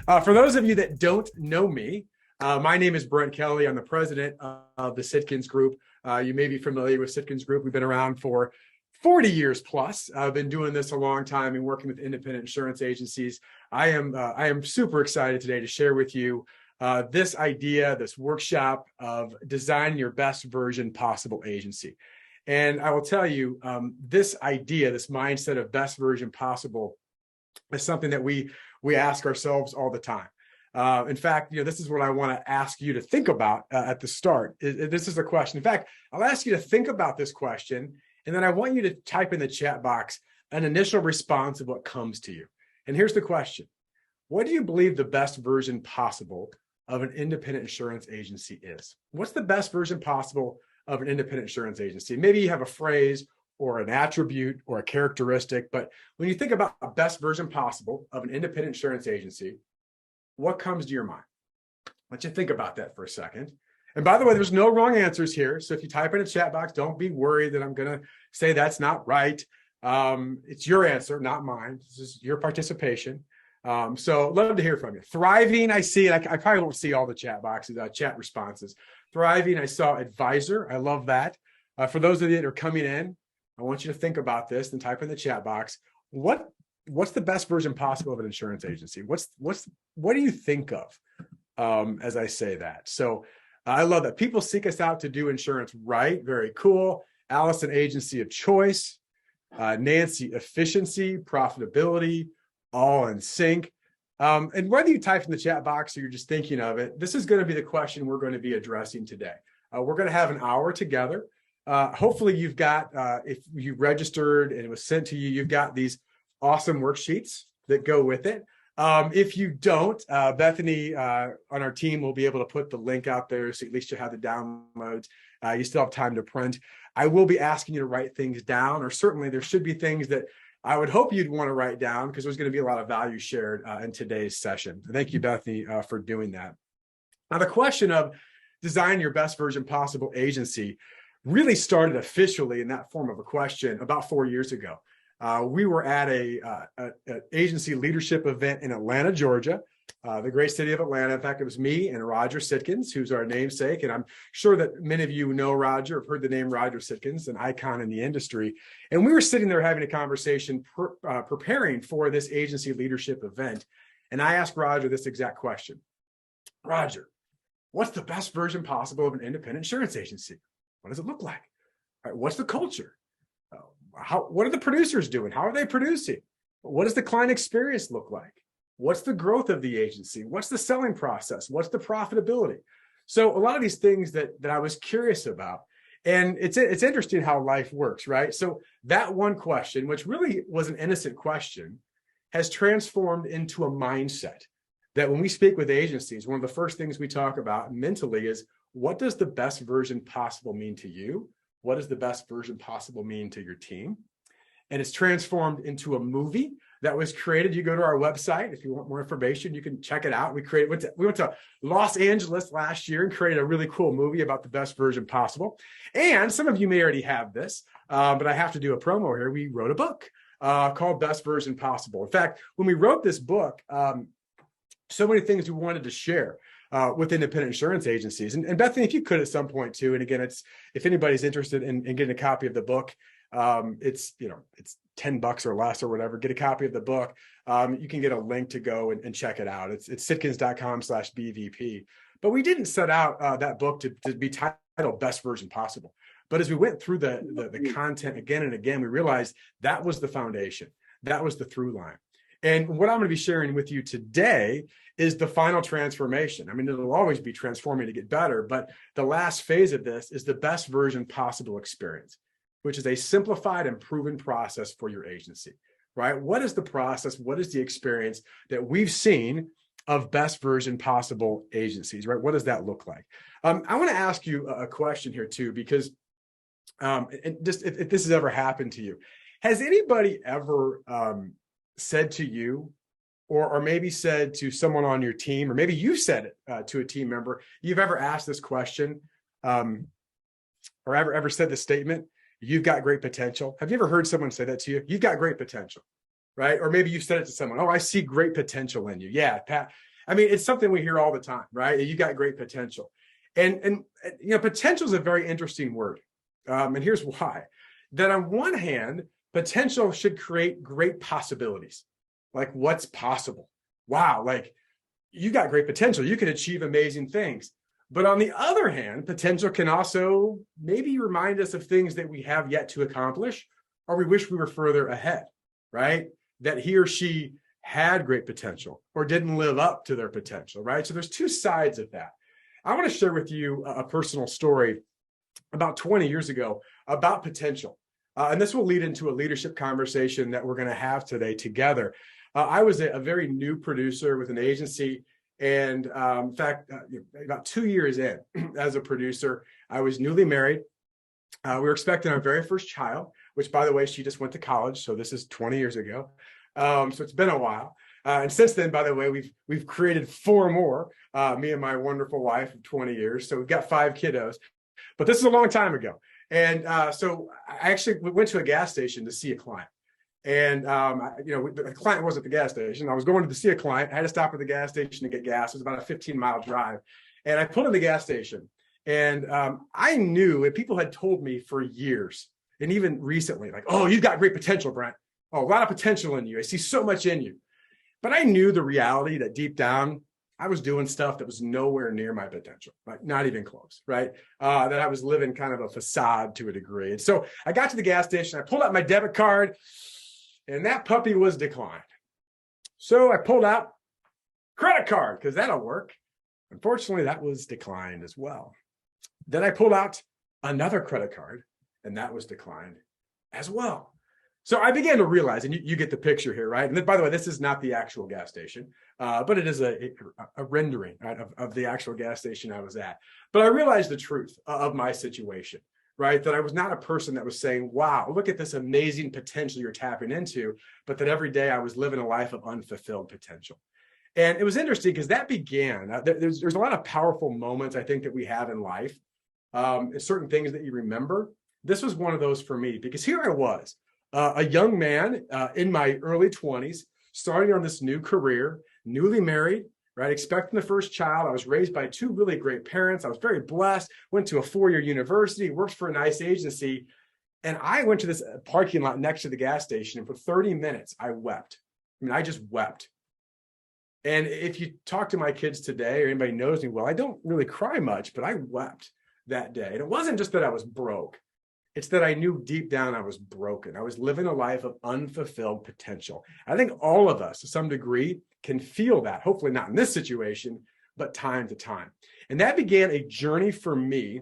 For those of you that don't know me, my name is Brent Kelly. I'm the president of the Sitkins Group. You may be familiar with Sitkins Group. We've been around for 40 years plus. I've been doing this a long time and working with independent insurance agencies. I am super excited today to share with you this idea, this workshop of designing your best version possible agency. And I will tell you, this idea, this mindset of best version possible is something that we ask ourselves all the time. In fact, this is what I want to ask you to think about at the start. This is a question. In fact, I'll ask you to think about this question, and then I want you to type in the chat box an initial response of what comes to you. And here's the question. What do you believe the best version possible of an independent insurance agency is? What's the best version possible of an independent insurance agency? Maybe you have a phrase or an attribute or a characteristic, but when you think about a best version possible of an independent insurance agency, what comes to your mind? Let you think about that for a second. And by the way, there's no wrong answers here. So if you type in a chat box, don't be worried that I'm going to say that's not right. It's your answer, not mine. This is your participation. So love to hear from you. Thriving, I see it. I probably won't see all the chat boxes, chat responses. Thriving, I saw advisor. I love that. For those of you that are coming in, I want you to think about this and type in the chat box. What's the best version possible of an insurance agency? What do you think of as I say that? So I love that. People seek us out to do insurance right. Very cool. Allison, agency of choice. Nancy, efficiency, profitability, all in sync. And whether you type in the chat box or you're just thinking of it, this is going to be the question we're going to be addressing today. We're going to have an hour together. Hopefully you've got, if you registered and it was sent to you, you've got these awesome worksheets that go with it. If you don't, Bethany on our team will be able to put the link out there, so at least you have the downloads. You still have time to print. I will be asking you to write things down, or certainly there should be things that I would hope you'd want to write down, because there's going to be a lot of value shared in today's session. Thank you, Bethany, for doing that. Now, the question of design your best version possible agency really started officially in that form of a question about 4 years ago. We were at an agency leadership event in Atlanta, Georgia, the great city of Atlanta. In fact, it was me and Roger Sitkins, who's our namesake. And I'm sure that many of you know Roger, have heard the name Roger Sitkins, an icon in the industry. And we were sitting there having a conversation, preparing for this agency leadership event. And I asked Roger this exact question. Roger, what's the best version possible of an independent insurance agency? What does it look like? All right, what's the culture? What are the producers doing? How are they producing? What does the client experience look like? What's the growth of the agency? What's the selling process? What's the profitability? So a lot of these things that I was curious about. And it's interesting how life works, right? So that one question, which really was an innocent question, has transformed into a mindset that when we speak with agencies, one of the first things we talk about mentally is, what does the best version possible mean to you? What does the best version possible mean to your team? And it's transformed into a movie that was created. You go to our website. If you want more information, you can check it out. We went to Los Angeles last year and created a really cool movie about the best version possible. And some of you may already have this, but I have to do a promo here. We wrote a book called Best Version Possible. In fact, when we wrote this book, so many things we wanted to share with independent insurance agencies. And Bethany, if you could at some point too, and again, if anybody's interested in getting a copy of the book, it's $10 or less or whatever, get a copy of the book. You can get a link to go and check it out. It's sitkins.com/BVP. But we didn't set out that book to be titled Best Version Possible. But as we went through the content again and again, we realized that was the foundation. That was the through line. And what I'm going to be sharing with you today is the final transformation. I mean, it'll always be transforming to get better, but the last phase of this is the best version possible experience, which is a simplified and proven process for your agency, right? What is the process? What is the experience that we've seen of best version possible agencies, right? What does that look like? I want to ask you a question here too, because and just if this has ever happened to you, has anybody ever said to you, or maybe said to someone on your team, or maybe you said it to a team member, you've ever asked this question, or ever said the statement, you've got great potential? Have you ever heard someone say that to you? You've got great potential, right? Or maybe you said it to someone, oh, I see great potential in you. Yeah, Pat, I mean, it's something we hear all the time, right? You got great potential. And potential is a very interesting word. And here's why. That on one hand, potential should create great possibilities. Like, what's possible? Wow, like, you got great potential. You can achieve amazing things. But on the other hand, potential can also maybe remind us of things that we have yet to accomplish, or we wish we were further ahead, right? That he or she had great potential or didn't live up to their potential, right? So there's two sides of that. I want to share with you a personal story about 20 years ago about potential. And this will lead into a leadership conversation that we're going to have today together. I was a very new producer with an agency. And in fact, about 2 years in as a producer, I was newly married. We were expecting our very first child, which, by the way, she just went to college. So this is 20 years ago. So it's been a while. And since then, by the way, we've created 4 more, me and my wonderful wife of 20 years. So we've got 5 kiddos. But this is a long time ago. And so I actually went to a gas station to see a client. And, the client wasn't at the gas station. I was going to see a client. I had to stop at the gas station to get gas. It was about a 15-mile drive. And I pulled in the gas station. And I knew, and people had told me for years, and even recently, like, oh, you've got great potential, Brent. Oh, a lot of potential in you. I see so much in you. But I knew the reality that deep down, I was doing stuff that was nowhere near my potential, like not even close, right? That I was living kind of a facade to a degree. And so I got to the gas station, I pulled out my debit card, and that puppy was declined. So I pulled out credit card, because that'll work. Unfortunately, that was declined as well. Then I pulled out another credit card, and that was declined as well. So I began to realize, and you get the picture here, right? And then, by the way, this is not the actual gas station, but it is a rendering, right, of the actual gas station I was at. But I realized the truth of my situation, right? That I was not a person that was saying, wow, look at this amazing potential you're tapping into, but that every day I was living a life of unfulfilled potential. And it was interesting because that began, there's a lot of powerful moments, I think, that we have in life, certain things that you remember. This was one of those for me, because here I was, a young man in my early 20s, starting on this new career, newly married, right? Expecting the first child. I was raised by 2 really great parents. I was very blessed, went to a 4-year university, worked for a nice agency. And I went to this parking lot next to the gas station. And for 30 minutes, I wept. I mean, I just wept. And if you talk to my kids today, or anybody knows me well, I don't really cry much, but I wept that day. And it wasn't just that I was broke. It's that I knew deep down I was broken. I was living a life of unfulfilled potential. I think all of us, to some degree, can feel that, hopefully not in this situation, but time to time. And that began a journey for me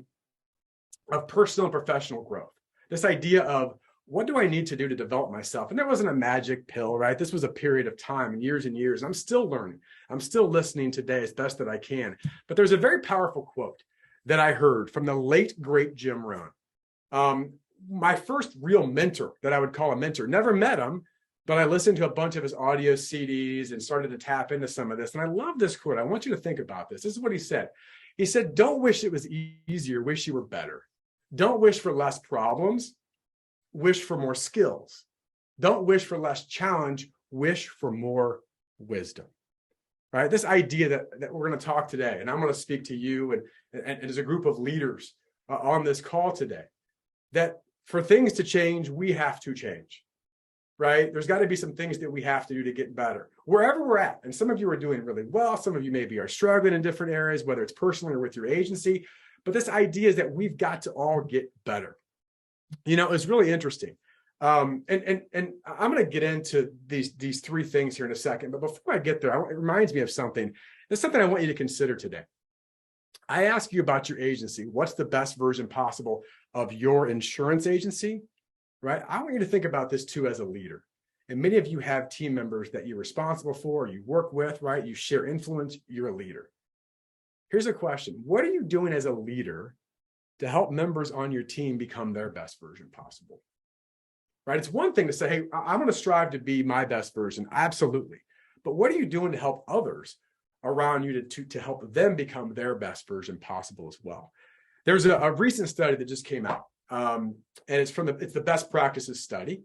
of personal and professional growth. This idea of, what do I need to do to develop myself? And there wasn't a magic pill, right? This was a period of time and years. I'm still learning. I'm still listening today as best that I can. But there's a very powerful quote that I heard from the late, great Jim Rohn. My first real mentor, that I would call a mentor, never met him, but I listened to a bunch of his audio CDs and started to tap into some of this. And I love this quote. I want you to think about this. This is what he said. He said, don't wish it was easier, wish you were better. Don't wish for less problems, wish for more skills. Don't wish for less challenge, wish for more wisdom. Right? This idea that we're going to talk today, and I'm going to speak to you and as a group of leaders on this call today, that for things to change, we have to change, right? There's got to be some things that we have to do to get better wherever we're at. And some of you are doing really well. Some of you maybe are struggling in different areas, whether it's personally or with your agency. But this idea is that we've got to all get better. It's really interesting. And I'm going to get into these 3 things here in a second. But before I get there, it reminds me of something. There's something I want you to consider today. I ask you about your agency. What's the best version possible of your insurance agency, right? I want you to think about this too as a leader. And many of you have team members that you're responsible for, you work with, right? You share influence, you're a leader. Here's a question. What are you doing as a leader to help members on your team become their best version possible? Right? It's one thing to say, hey, I'm going to strive to be my best version. Absolutely. But what are you doing to help others around you to help them become their best version possible as well? There's a recent study that just came out, and it's the best practices study.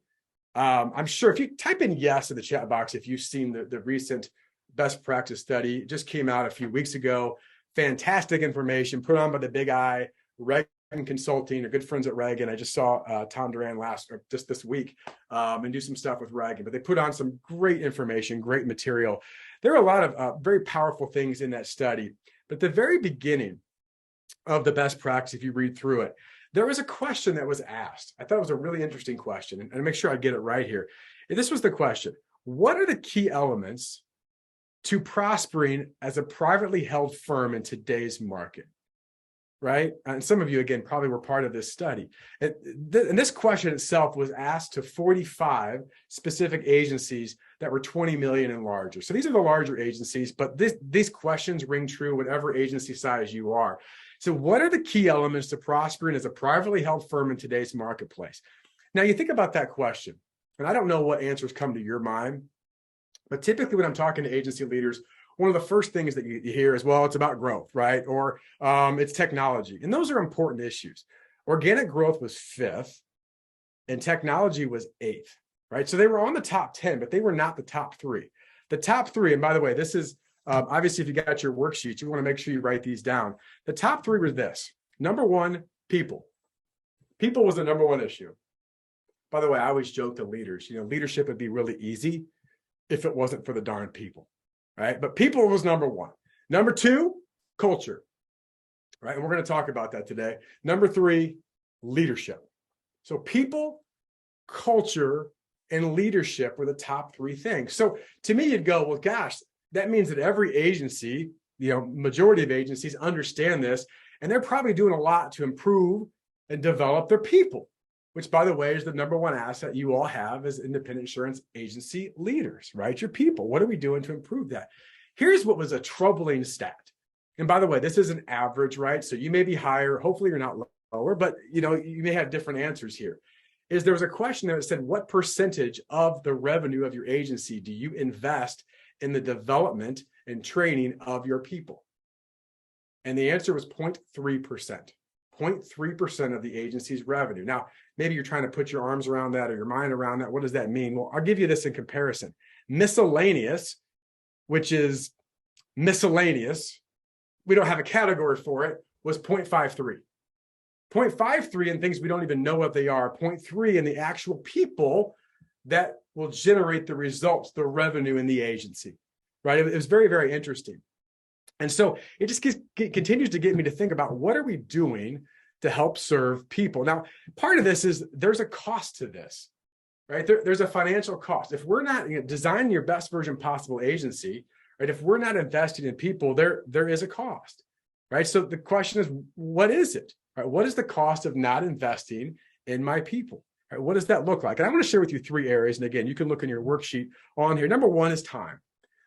I'm sure if you type in yes in the chat box, if you've seen the recent best practice study. It just came out a few weeks ago. Fantastic information put on by the Big I, Reagan Consulting. They're good friends at Reagan. I just saw Tom Duran just this week and do some stuff with Reagan. But they put on some great information, great material. There are a lot of very powerful things in that study. But at the very beginning of the best practice, if you read through it, there was a question that was asked. I thought it was a really interesting question, and make sure I get it right here. And this was the question: what are the key elements to prospering as a privately held firm in today's market? Right? And some of you, again, probably were part of this study. And this question itself was asked to 45 specific agencies that were 20 million and larger. So these are the larger agencies, but these questions ring true whatever agency size you are. So what are the key elements to prospering as a privately held firm in today's marketplace? Now, you think about that question, and I don't know what answers come to your mind, but typically when I'm talking to agency leaders, one of the first things that you hear is, well, it's about growth, right? Or it's technology. And those are important issues. Organic growth was 5th and technology was 8th, right? So they were on the top 10, but they were not the top 3. The top 3, and by the way, this is obviously if you got your worksheets, you want to make sure you write these down. The top 3 were this. Number 1, people. People was the number 1 issue. By the way, I always joke to leaders, leadership would be really easy if it wasn't for the darn people. Right? But people was number 1. Number 2, culture. Right? And we're going to talk about that today. Number 3, leadership. So people, culture, and leadership were the top 3 things. So to me, you'd go, well, gosh, that means that every agency, majority of agencies understand this, and they're probably doing a lot to improve and develop their people, which, by the way, is the number 1 asset you all have as independent insurance agency leaders, right? Your people. What are we doing to improve that? Here's what was a troubling stat. And by the way, this is an average, right? So you may be higher. Hopefully you're not lower, but you may have different answers here. There was a question that said, what percentage of the revenue of your agency do you invest in the development and training of your people? And the answer was 0.3%. 0.3% of the agency's revenue. Now, maybe you're trying to put your arms around that or your mind around that. What does that mean? Well, I'll give you this in comparison. Miscellaneous, which is miscellaneous, we don't have a category for it, was 0.53. 0.53 in things we don't even know what they are. 0.3 in the actual people that will generate the results, the revenue in the agency, right? It was very, very interesting. And so it just continues to get me to think about what are we doing to help serve people. Now, part of this is there's a cost to this, right? There's a financial cost. If we're not designing your best version possible agency, right? If we're not investing in people, there is a cost, right? So the question is, what is it? Right? What is the cost of not investing in my people? Right? What does that look like? And I'm going to share with you 3 areas. And again, you can look in your worksheet on here. Number 1 is time.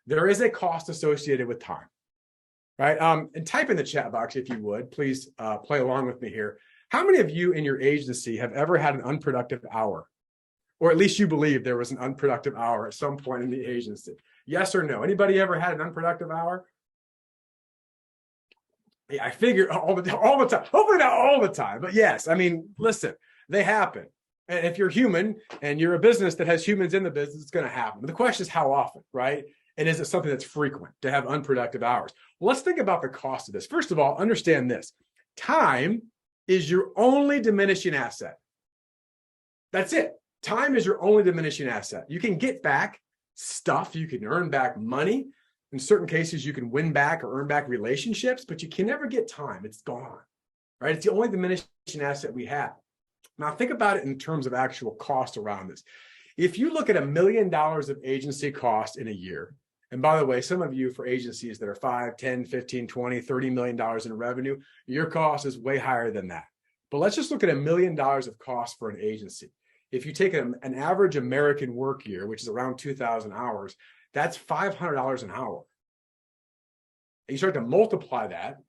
There is a cost associated with time. Right? And type in the chat box, if you would, please play along with me here. How many of you in your agency have ever had an unproductive hour? Or at least you believe there was an unproductive hour at some point in the agency? Yes or no? Anybody ever had an unproductive hour? Yeah, I figure all the time. Hopefully not all the time, but yes. I mean, listen, they happen. And if you're human and you're a business that has humans in the business, it's going to happen. But the question is how often, right? And is it something that's frequent to have unproductive hours? Well, let's think about the cost of this. First of all, understand this. Time is your only diminishing asset. That's it. Time is your only diminishing asset. You can get back stuff. You can earn back money. In certain cases, you can win back or earn back relationships, but you can never get time. It's gone, right? It's the only diminishing asset we have. Now, think about it in terms of actual cost around this. If you look at $1 million of agency cost in a year, and by the way, some of you for agencies that are 5, 10, 15, 20, $30 million in revenue, your cost is way higher than that. But let's just look at $1 million of cost for an agency. If you take an average American work year, which is around 2,000 hours, that's $500 an hour. And you start to multiply that,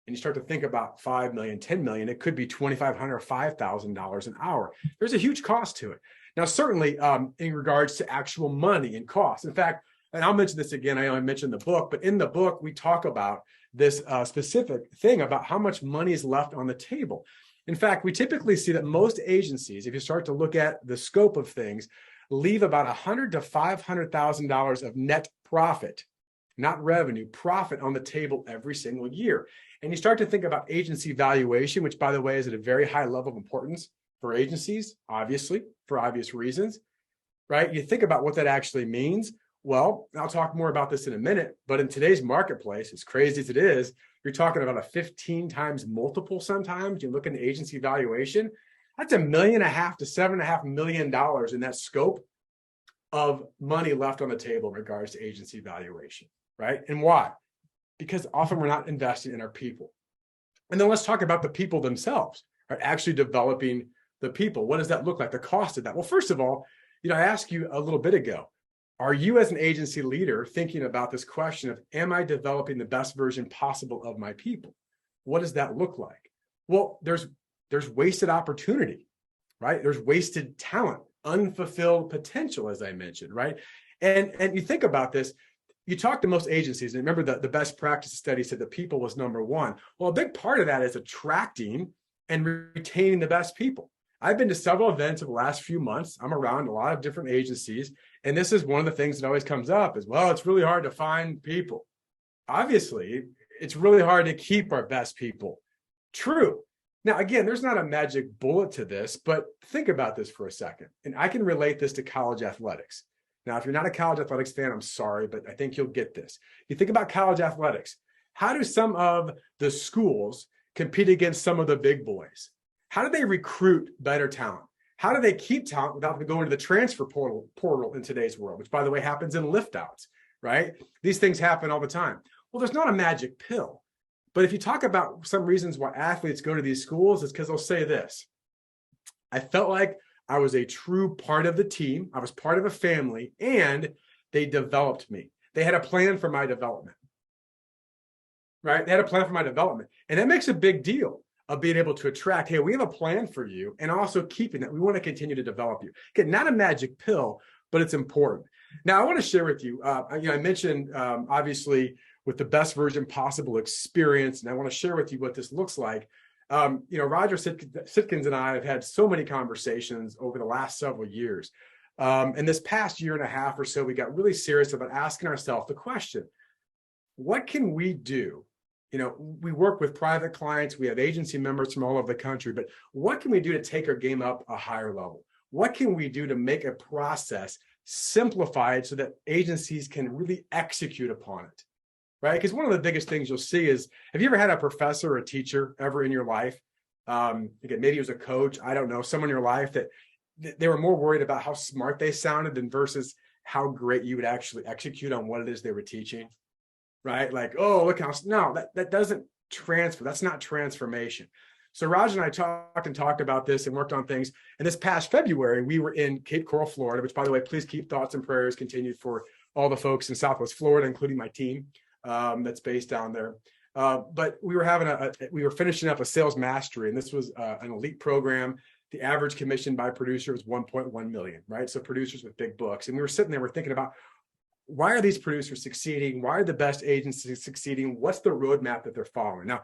and you start to think about 5 million, 10 million, it could be $2,500 or $5,000 an hour. There's a huge cost to it. Now, certainly in regards to actual money and cost. In fact, and I'll mention this again, I only mentioned the book, but in the book, we talk about this specific thing about how much money is left on the table. In fact, we typically see that most agencies, if you start to look at the scope of things, leave about $100,000 to $500,000 of net profit not revenue, profit on the table every single year. And you start to think about agency valuation, which, by the way, is at a very high level of importance for agencies, obviously, for obvious reasons, right? You think about what that actually means. Well, I'll talk more about this in a minute, but in today's marketplace, as crazy as it is, you're talking about a 15 times multiple sometimes. You look at the agency valuation, that's $1.5 million to $7.5 million in that scope of money left on the table in regards to agency valuation, right? And why? Because often we're not investing in our people. And then let's talk about the people themselves, right? Actually developing the people. What does that look like? The cost of that? Well, first of all, I asked you a little bit ago, are you as an agency leader thinking about this question of, am I developing the best version possible of my people? What does that look like? Well, there's wasted opportunity, right? There's wasted talent, unfulfilled potential, as I mentioned, right? And you think about this, you talk to most agencies, and remember the best practice study said that people was number one. Well, a big part of that is attracting and retaining the best people. I've been to several events over the last few months. I'm around a lot of different agencies. And this is one of the things that always comes up is, well, it's really hard to find people. Obviously, it's really hard to keep our best people. True. Now, again, there's not a magic bullet to this, but think about this for a second. And I can relate this to college athletics. Now, if you're not a college athletics fan, I'm sorry, but I think you'll get this. You think about college athletics. How do some of the schools compete against some of the big boys? How do they recruit better talent? How do they keep talent without going to the transfer portal in today's world, which, by the way, happens in lift outs, right? These things happen all the time. Well, there's not a magic pill. But if you talk about some reasons why athletes go to these schools, it's because they'll say this. I felt like I was a true part of the team. I was part of a family, and they developed me. They had a plan for my development, right? They had a plan for my development. And that makes a big deal of being able to attract, hey, we have a plan for you, and also keeping that. We want to continue to develop you. Again, not a magic pill, but it's important. Now, I want to share with you, I mentioned, obviously, with the best version possible experience, and I want to share with you what this looks like. Roger Sitkins and I have had so many conversations over the last several years. And this past year and a half or so, we got really serious about asking ourselves the question, what can we do? We work with private clients, we have agency members from all over the country, but what can we do to take our game up a higher level? What can we do to make a process simplified so that agencies can really execute upon it? Right? Because one of the biggest things you'll see is, have you ever had a professor or a teacher ever in your life? Again, maybe it was a coach, I don't know, someone in your life that they were more worried about how smart they sounded than versus how great you would actually execute on what it is they were teaching, right? Like, oh, look how, no, that doesn't transfer. That's not transformation. So Raj and I talked about this and worked on things. And this past February, we were in Cape Coral, Florida, which, by the way, please keep thoughts and prayers continued for all the folks in Southwest Florida, including my team. That's based down there. But we were we were finishing up a sales mastery, and this was an elite program. The average commission by producer was 1.1 million, right? So producers with big books. And we were sitting there, we're thinking about, why are these producers succeeding? Why are the best agencies succeeding? What's the roadmap that they're following? Now,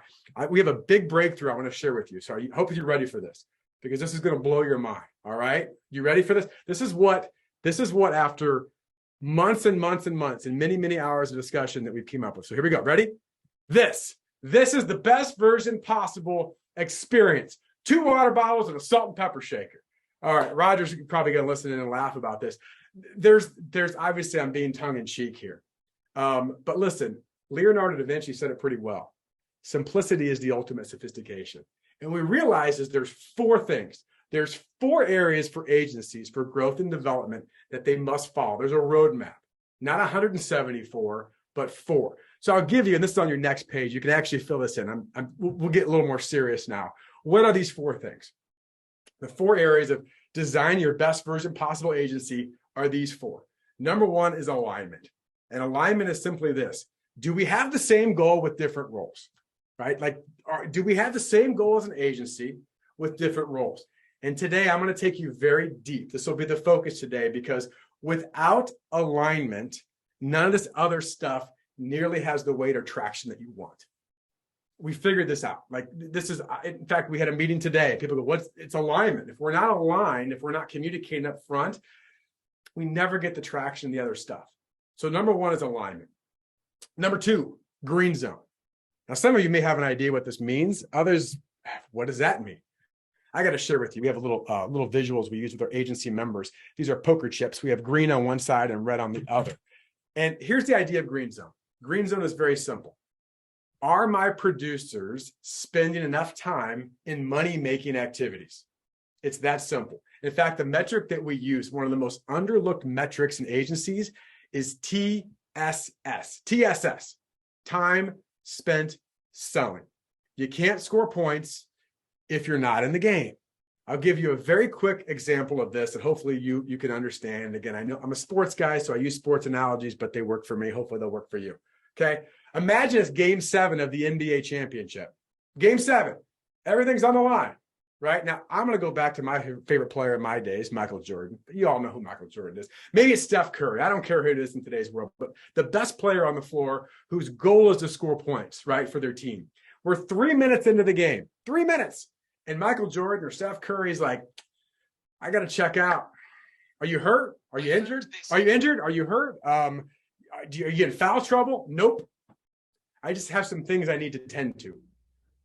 we have a big breakthrough I want to share with you. So I hope you're ready for this, because this is going to blow your mind. All right. You ready for this? This is what after months and months and months and many, many hours of discussion that we came up with. So here we go. Ready? This is the best version possible experience. 2 water bottles and a salt and pepper shaker. All right. Roger's probably going to listen in and laugh about this. There's obviously, I'm being tongue in cheek here. But listen, Leonardo da Vinci said it pretty well. Simplicity is the ultimate sophistication. And we realize is there's 4 things. There's 4 areas for agencies for growth and development that they must follow. There's a roadmap, not 174, but 4. So I'll give you, and this is on your next page. You can actually fill this in. We'll get a little more serious now. What are these 4 things? The 4 areas of design your best version possible agency are these 4. Number 1 is alignment. And alignment is simply this. Do we have the same goal with different roles, right? Like, do we have the same goal as an agency with different roles? And today I'm going to take you very deep. This will be the focus today, because without alignment, none of this other stuff nearly has the weight or traction that you want. We figured this out. Like, this is, in fact, we had a meeting today. People go, it's alignment. If we're not aligned, if we're not communicating up front, we never get the traction in the other stuff. So number 1 is alignment. Number two, green zone. Now, some of you may have an idea what this means. Others, what does that mean? I got to share with you. We have a little visuals we use with our agency members. These are poker chips. We have green on one side and red on the other. And here's the idea of green zone. Green zone is very simple. Are my producers spending enough time in money-making activities? It's that simple. In fact, the metric that we use, one of the most underlooked metrics in agencies, is TSS. TSS, time spent selling. You can't score points if you're not in the game. I'll give you a very quick example of this that hopefully you can understand. And again, I know I'm a sports guy, so I use sports analogies, but they work for me. Hopefully they'll work for you. Okay. Imagine it's game 7 of the NBA championship. Game 7. Everything's on the line. Right now, I'm going to go back to my favorite player in my days, Michael Jordan. You all know who Michael Jordan is. Maybe it's Steph Curry. I don't care who it is in today's world, but the best player on the floor whose goal is to score points, right, for their team. We're 3 minutes into the game. 3 minutes. And Michael Jordan or Steph Curry is like, I got to check out. Are you hurt? Are you injured? Are you injured? Are you hurt? Are you in foul trouble? Nope. I just have some things I need to tend to.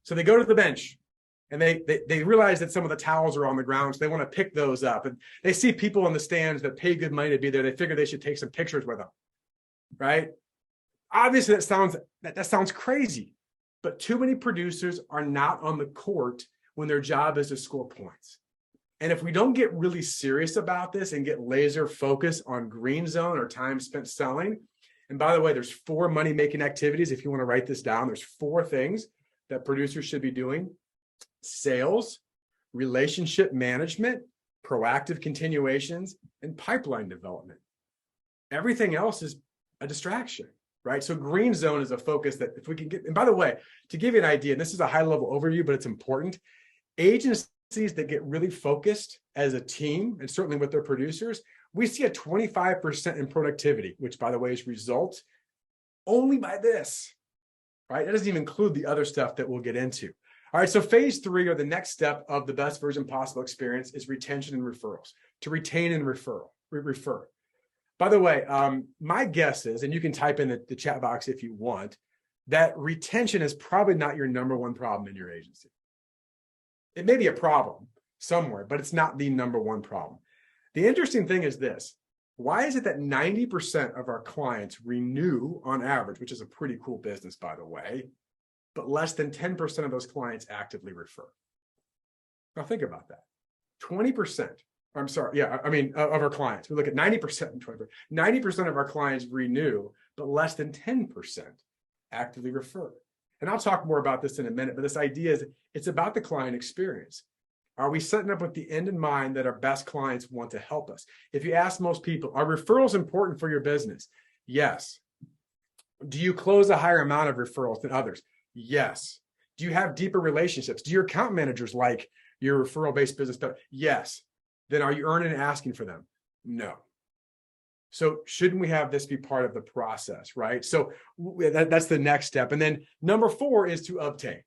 So they go to the bench. And they realize that some of the towels are on the ground, so they want to pick those up. And they see people in the stands that pay good money to be there. They figure they should take some pictures with them, right? Obviously, that sounds crazy, but too many producers are not on the court when their job is to score points. And if we don't get really serious about this and get laser focused on green zone or time spent selling, and by the way, there's 4 money-making activities. If you want to write this down, there's 4 things that producers should be doing. Sales, relationship management, proactive continuations, and pipeline development. Everything else is a distraction, right? So green zone is a focus that if we can get, and by the way, to give you an idea, and this is a high level overview, but it's important, agencies that get really focused as a team, and certainly with their producers, we see a 25% in productivity, which by the way is result only by this, right? That doesn't even include the other stuff that we'll get into. All right, so phase 3 or the next step of the best version possible experience is retention and referrals, to retain and refer. By the way, my guess is, and you can type in the chat box if you want, that retention is probably not your number one problem in your agency. It may be a problem somewhere, but it's not the number one problem. The interesting thing is this. Why is it that 90% of our clients renew on average, which is a pretty cool business, by the way, but less than 10% of those clients actively refer? Now think about that. 20%, I'm sorry, of our clients, we look at 90% and 20%. 90% of our clients renew, but less than 10% actively refer. And I'll talk more about this in a minute, but this idea is it's about the client experience. Are we setting up with the end in mind that our best clients want to help us? If you ask most people, are referrals important for your business? Yes. Do you close a higher amount of referrals than others? Yes. Do you have deeper relationships? Do your account managers like your referral-based business better? Yes. Then are you earning and asking for them? No. So shouldn't we have this be part of the process, right? So that's the next step. And then number 4 is to obtain,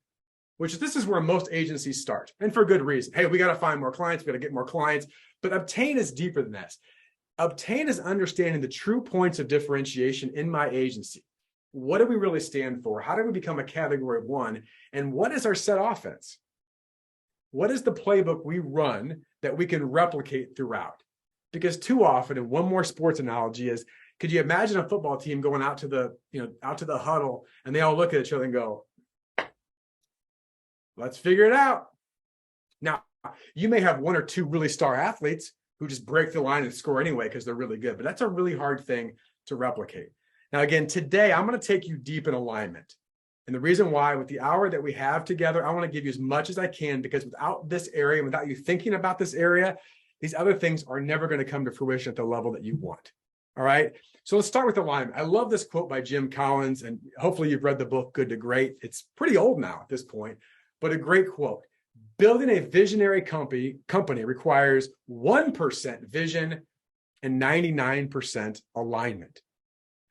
which this is where most agencies start, and for good reason. Hey, we got to find more clients. We got to get more clients. But obtain is deeper than this. Obtain is understanding the true points of differentiation in my agency. What do we really stand for? How do we become a category 1? And what is our set offense? What is the playbook we run that we can replicate throughout? Because too often, and one more sports analogy is, could you imagine a football team going out to the huddle and they all look at each other and go, let's figure it out. Now, you may have 1 or 2 really star athletes who just break the line and score anyway because they're really good, but that's a really hard thing to replicate. Now, again, today, I'm going to take you deep in alignment. And the reason why, with the hour that we have together, I want to give you as much as I can, because without this area, without you thinking about this area, these other things are never going to come to fruition at the level that you want. All right. So let's start with alignment. I love this quote by Jim Collins, and hopefully you've read the book Good to Great. It's pretty old now at this point, but a great quote. Building a visionary company requires 1% vision and 99% alignment.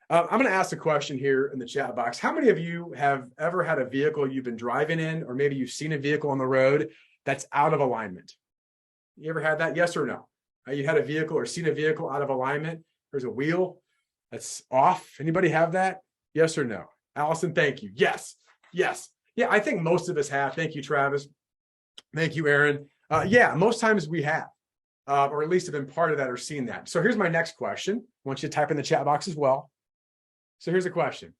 I'm going to ask a question here in the chat box. How many of you have ever had a vehicle you've been driving in, or maybe you've seen a vehicle on the road that's out of alignment? You ever had that? Yes or no? You had a vehicle or seen a vehicle out of alignment? There's a wheel that's off. Anybody have that? Yes or no? Allison, thank you. Yes. Yes. Yeah, I think most of us have. Thank you, Travis. Thank you, Aaron. Yeah, most times we have, or at least have been part of that or seen that. So here's my next question. I want you to type in the chat box as well. So here's a question.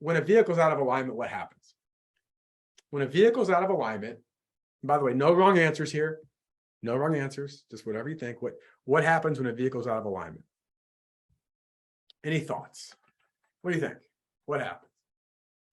When a vehicle's out of alignment, what happens? When a vehicle's out of alignment, by the way, no wrong answers here. No wrong answers, just whatever you think. What happens when a vehicle's out of alignment? Any thoughts? What do you think? What happens?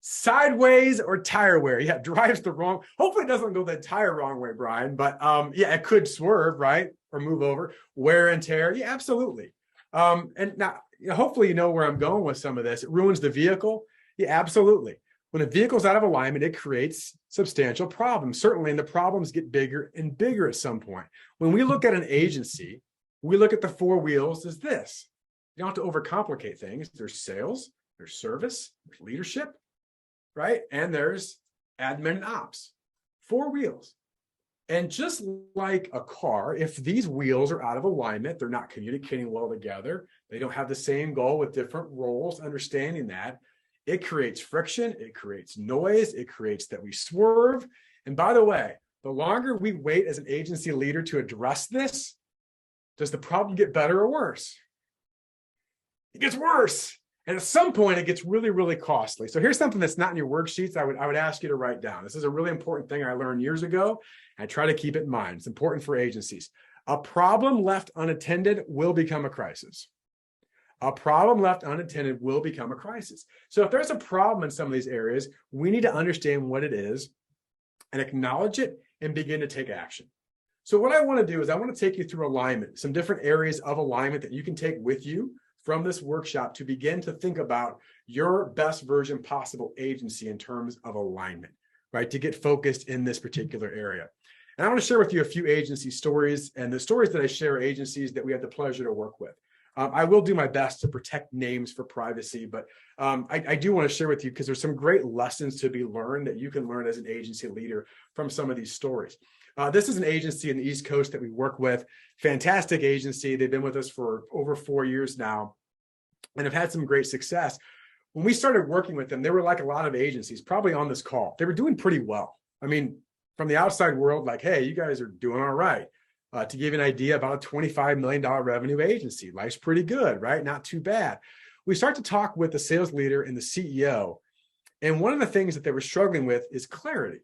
Sideways or tire wear? Yeah, drives the wrong. Hopefully it doesn't go the entire wrong way, Brian, but yeah, it could swerve, right? Or move over. Wear and tear. Yeah, absolutely. And now, hopefully you know where I'm going with some of this. It ruins the vehicle. Yeah, absolutely. When a vehicle's out of alignment, it creates substantial problems, certainly, and the problems get bigger and bigger at some point. When we look at an agency, we look at the four wheels as this. You don't have to overcomplicate things. There's sales, there's service, there's leadership, right? And there's admin and ops. Four wheels. And just like a car, if these wheels are out of alignment, they're not communicating well together, they don't have the same goal with different roles, understanding that, it creates friction, it creates noise, it creates that we swerve. And by the way, the longer we wait as an agency leader to address this, does the problem get better or worse? It gets worse. And at some point, it gets really, really costly. So here's something that's not in your worksheets I would ask you to write down. This is a really important thing I learned years ago. I try to keep it in mind. It's important for agencies. A problem left unattended will become a crisis. A problem left unattended will become a crisis. So if there's a problem in some of these areas, we need to understand what it is and acknowledge it and begin to take action. So what I want to do is I want to take you through alignment, some different areas of alignment that you can take with you from this workshop to begin to think about your best version possible agency in terms of alignment, right? To get focused in this particular area. And I want to share with you a few agency stories, and the stories that I share are agencies that we have the pleasure to work with. I will do my best to protect names for privacy, but I do want to share with you because there's some great lessons to be learned that you can learn as an agency leader from some of these stories. This is an agency in the East Coast that we work with. Fantastic agency. They've been with us for over 4 years now and have had some great success. When we started working with them, they were like a lot of agencies, probably on this call. They were doing pretty well. I mean, from the outside world, like, hey, you guys are doing all right. To give you an idea, about a $25 million revenue agency. Life's pretty good, right? Not too bad. We start to talk with the sales leader and the CEO. And one of the things that they were struggling with is clarity.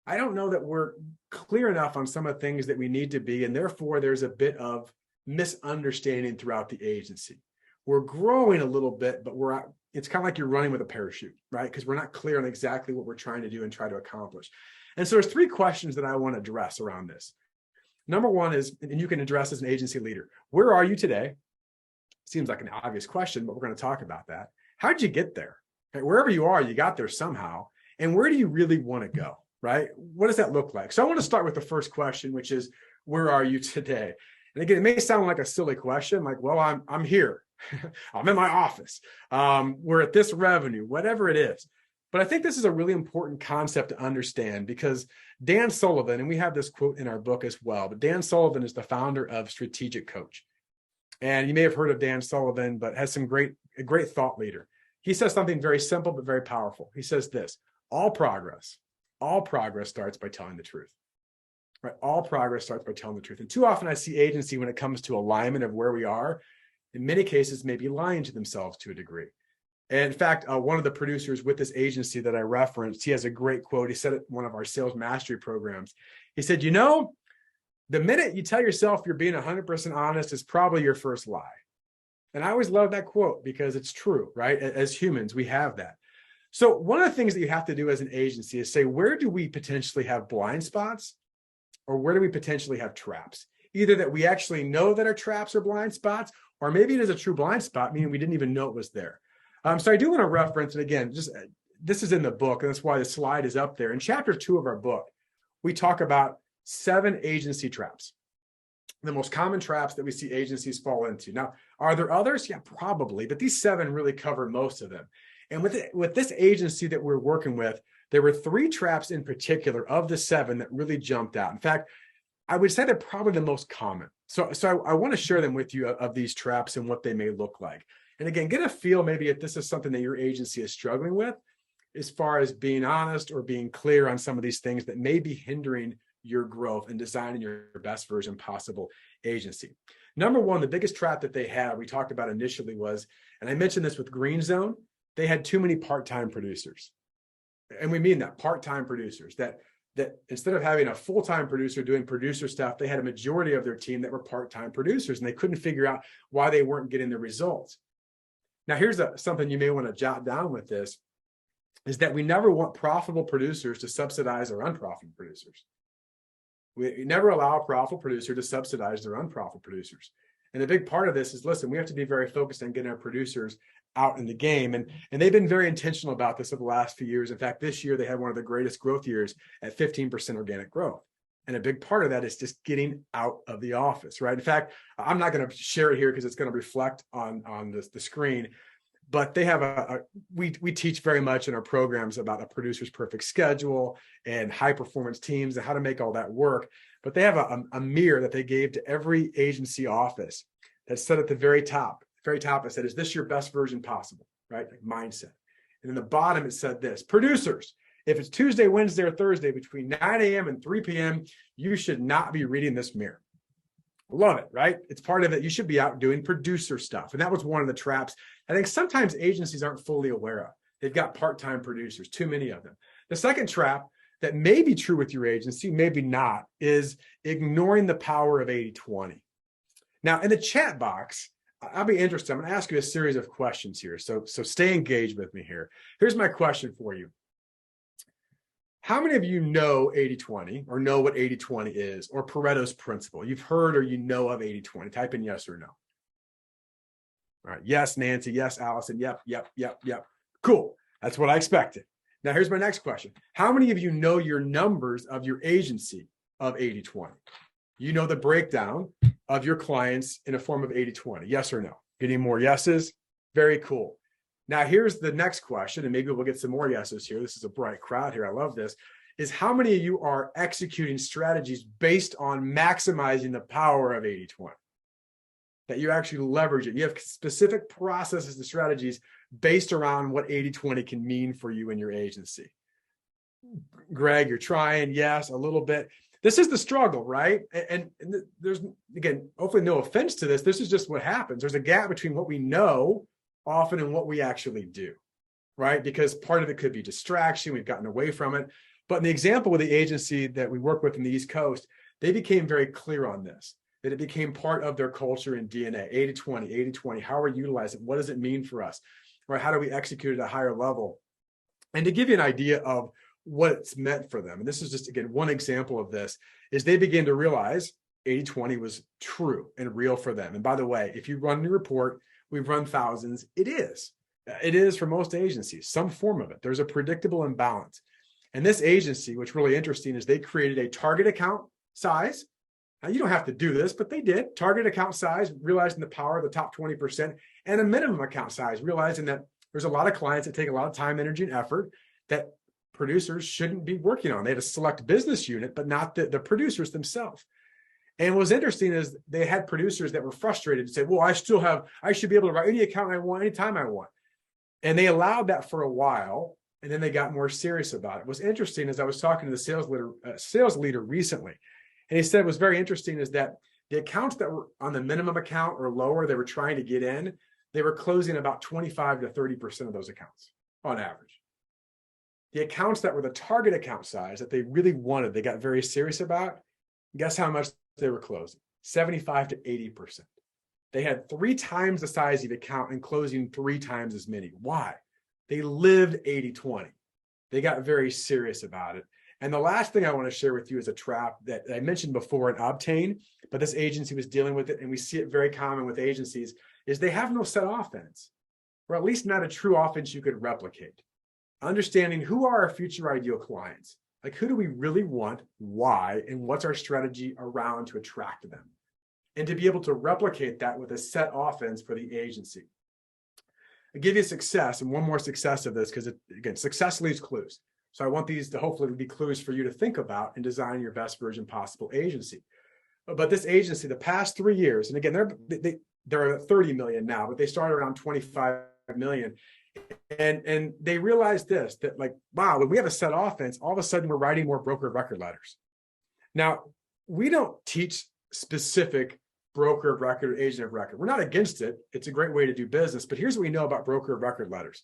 I don't know that we're clear enough on some of the things that we need to be. And therefore, there's a bit of misunderstanding throughout the agency. We're growing a little bit, but it's kind of like you're running with a parachute, right? Because we're not clear on exactly what we're trying to do and try to accomplish. And so there's 3 questions that I want to address around this. Number one is, and you can address as an agency leader, where are you today? Seems like an obvious question, but we're going to talk about that. How did you get there? Okay, wherever you are, you got there somehow. And where do you really want to go, right? What does that look like? So I want to start with the first question, which is, where are you today? And again, it may sound like a silly question, like, well, I'm here. I'm in my office. We're at this revenue, whatever it is. But I think this is a really important concept to understand because Dan Sullivan, and we have this quote in our book as well, but Dan Sullivan is the founder of Strategic Coach. And you may have heard of Dan Sullivan, but has a great thought leader. He says something very simple, but very powerful. He says this, all progress starts by telling the truth. Right? All progress starts by telling the truth. And too often I see agency when it comes to alignment of where we are, in many cases, maybe lying to themselves to a degree. And in fact, one of the producers with this agency that I referenced, he has a great quote. He said it in one of our sales mastery programs. He said, the minute you tell yourself you're being 100% honest is probably your first lie. And I always love that quote because it's true, right? As humans, we have that. So one of the things that you have to do as an agency is say, where do we potentially have blind spots or where do we potentially have traps? Either that we actually know that our traps are blind spots, or maybe it is a true blind spot, meaning we didn't even know it was there. So I do want to reference, and again, this is in the book, and that's why the slide is up there. In chapter 2 of our book, we talk about 7 agency traps, the most common traps that we see agencies fall into. Now, are there others? Yeah, probably, but these 7 really cover most of them. And with this agency that we're working with, there were 3 traps in particular of the 7 that really jumped out. In fact, I would say they're probably the most common. So I want to share them with you of these traps and what they may look like. And again, get a feel maybe if this is something that your agency is struggling with, as far as being honest or being clear on some of these things that may be hindering your growth and designing your best version possible agency. Number one, the biggest trap that they had, we talked about initially was, and I mentioned this with Green Zone, they had too many part-time producers. And we mean that, part-time producers, that instead of having a full-time producer doing producer stuff, they had a majority of their team that were part-time producers, and they couldn't figure out why they weren't getting the results. Now, here's something you may want to jot down with this, is that we never want profitable producers to subsidize our unprofitable producers. We never allow a profitable producer to subsidize their unprofitable producers. And a big part of this is, listen, we have to be very focused on getting our producers out in the game. And they've been very intentional about this over the last few years. In fact, this year they had one of the greatest growth years at 15% organic growth. And a big part of that is just getting out of the office, right? In fact, I'm not going to share it here because it's going to reflect on the screen. But they have we teach very much in our programs about a producer's perfect schedule and high performance teams and how to make all that work. But they have a mirror that they gave to every agency office that said at the very top, it said, is this your best version possible, right? Like mindset. And then the bottom, it said this: producers, if it's Tuesday, Wednesday, or Thursday between 9 a.m. and 3 p.m., you should not be reading this mirror. Love it, right? It's part of it. You should be out doing producer stuff. And that was one of the traps I think sometimes agencies aren't fully aware of. They've got part-time producers, too many of them. The second trap that may be true with your agency, maybe not, is ignoring the power of 80-20. Now, in the chat box, I'll be interested. I'm going to ask you a series of questions here. So stay engaged with me here. Here's my question for you. How many of you know 80-20 or know what 80-20 is, or Pareto's principle? You've heard or you know of 80-20. Type in yes or no. All right. Yes, Nancy. Yes, Allison. Yep. Cool. That's what I expected. Now, here's my next question. How many of you know your numbers of your agency of 80-20? You know the breakdown of your clients in a form of 80-20. Yes or no? Getting more yeses? Very cool. Now, here's the next question, and maybe we'll get some more yeses here. This is a bright crowd here. I love this. Is how many of you are executing strategies based on maximizing the power of 80-20? That you actually leverage it. You have specific processes and strategies based around what 80-20 can mean for you and your agency. Greg, you're trying. Yes, a little bit. This is the struggle, right? And there's, again, hopefully no offense to this. This is just what happens. There's a gap between what we know often and what we actually do, right? Because part of it could be distraction. We've gotten away from it. But in the example with the agency that we work with in the East Coast, they became very clear on this, that it became part of their culture and DNA. 80-20, 80-20, how are we utilizing it? What does it mean for us? Or how do we execute at a higher level? And to give you an idea of what it's meant for them, and this is just, again, one example of this, is they began to realize 80-20 was true and real for them. And by the way, if you run the report, we've run thousands, it is. It is for most agencies, some form of it. There's a predictable imbalance. And this agency, what's really interesting, is they created a target account size. Now, you don't have to do this, but they did. Target account size, realizing the power of the top 20%, and a minimum account size, realizing that there's a lot of clients that take a lot of time, energy, and effort that producers shouldn't be working on. They had a select business unit, but not the producers themselves. And what was interesting is they had producers that were frustrated and said, well, I should be able to write any account I want, anytime I want. And they allowed that for a while, and then they got more serious about it. What's interesting is I was talking to the sales leader recently, and he said it was very interesting is that the accounts that were on the minimum account or lower, they were trying to get in, they were closing about 25 to 30% of those accounts on average. The accounts that were the target account size that they really wanted, they got very serious about, guess how much they were closing? 75 to 80%. They had 3 times the size of the account and closing 3 times as many. Why? They lived 80-20. They got very serious about it. And the last thing I want to share with you is a trap that I mentioned before in Obtain, but this agency was dealing with it, and we see it very common with agencies, is they have no set offense, or at least not a true offense you could replicate. Understanding who are our future ideal clients, like who do we really want, why, and what's our strategy around to attract them, and to be able to replicate that with a set offense for the agency. I'll give you success, and one more success of this, because again, success leaves clues. So I want these to hopefully be clues for you to think about and design your best version possible agency. But this agency, the past 3 years, and again, They're at 30 million now, but they started around 25 million. And they realized this, that like, wow, when we have a set offense, all of a sudden we're writing more broker of record letters. Now, we don't teach specific broker of record or agent of record. We're not against it. It's a great way to do business. But here's what we know about broker of record letters.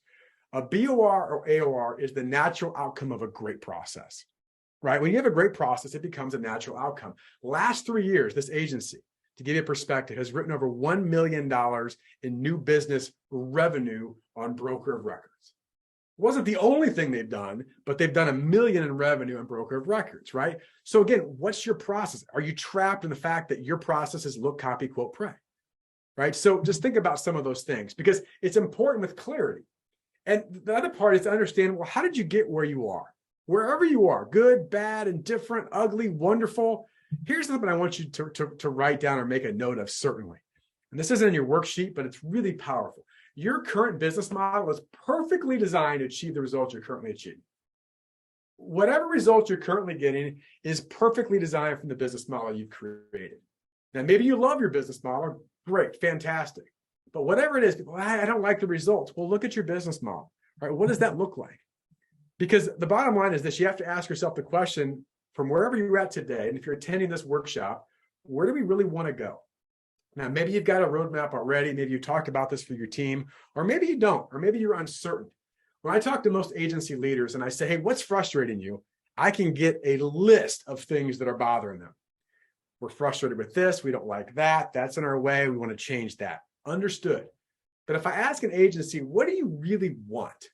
A BOR or AOR is the natural outcome of a great process, right? When you have a great process, it becomes a natural outcome. Last 3 years, this agency, to give you a perspective, has written over $1 million in new business revenue on broker of records. It wasn't the only thing they've done, but they've done $1 million in revenue on broker of records, right? So again, what's your process? Are you trapped in the fact that your process is look, copy, quote, pray, right? So just think about some of those things because it's important with clarity. And the other part is to understand, well, how did you get where you are? Wherever you are, good, bad, indifferent, ugly, wonderful. Here's something I want you to write down or make a note of, certainly. And this isn't in your worksheet, but it's really powerful. Your current business model is perfectly designed to achieve the results you're currently achieving. Whatever results you're currently getting is perfectly designed from the business model you've created. Now, maybe you love your business model. Great, fantastic. But whatever it is, people, I don't like the results. Well, look at your business model, right? What does that look like? Because the bottom line is this, you have to ask yourself the question from wherever you're at today, and if you're attending this workshop, where do we really want to go? Now, maybe you've got a roadmap already. Maybe you talked about this for your team, or maybe you don't, or maybe you're uncertain. When I talk to most agency leaders and I say, hey, what's frustrating you? I can get a list of things that are bothering them. We're frustrated with this. We don't like that. That's in our way. We want to change that. Understood. But if I ask an agency, what do you really want?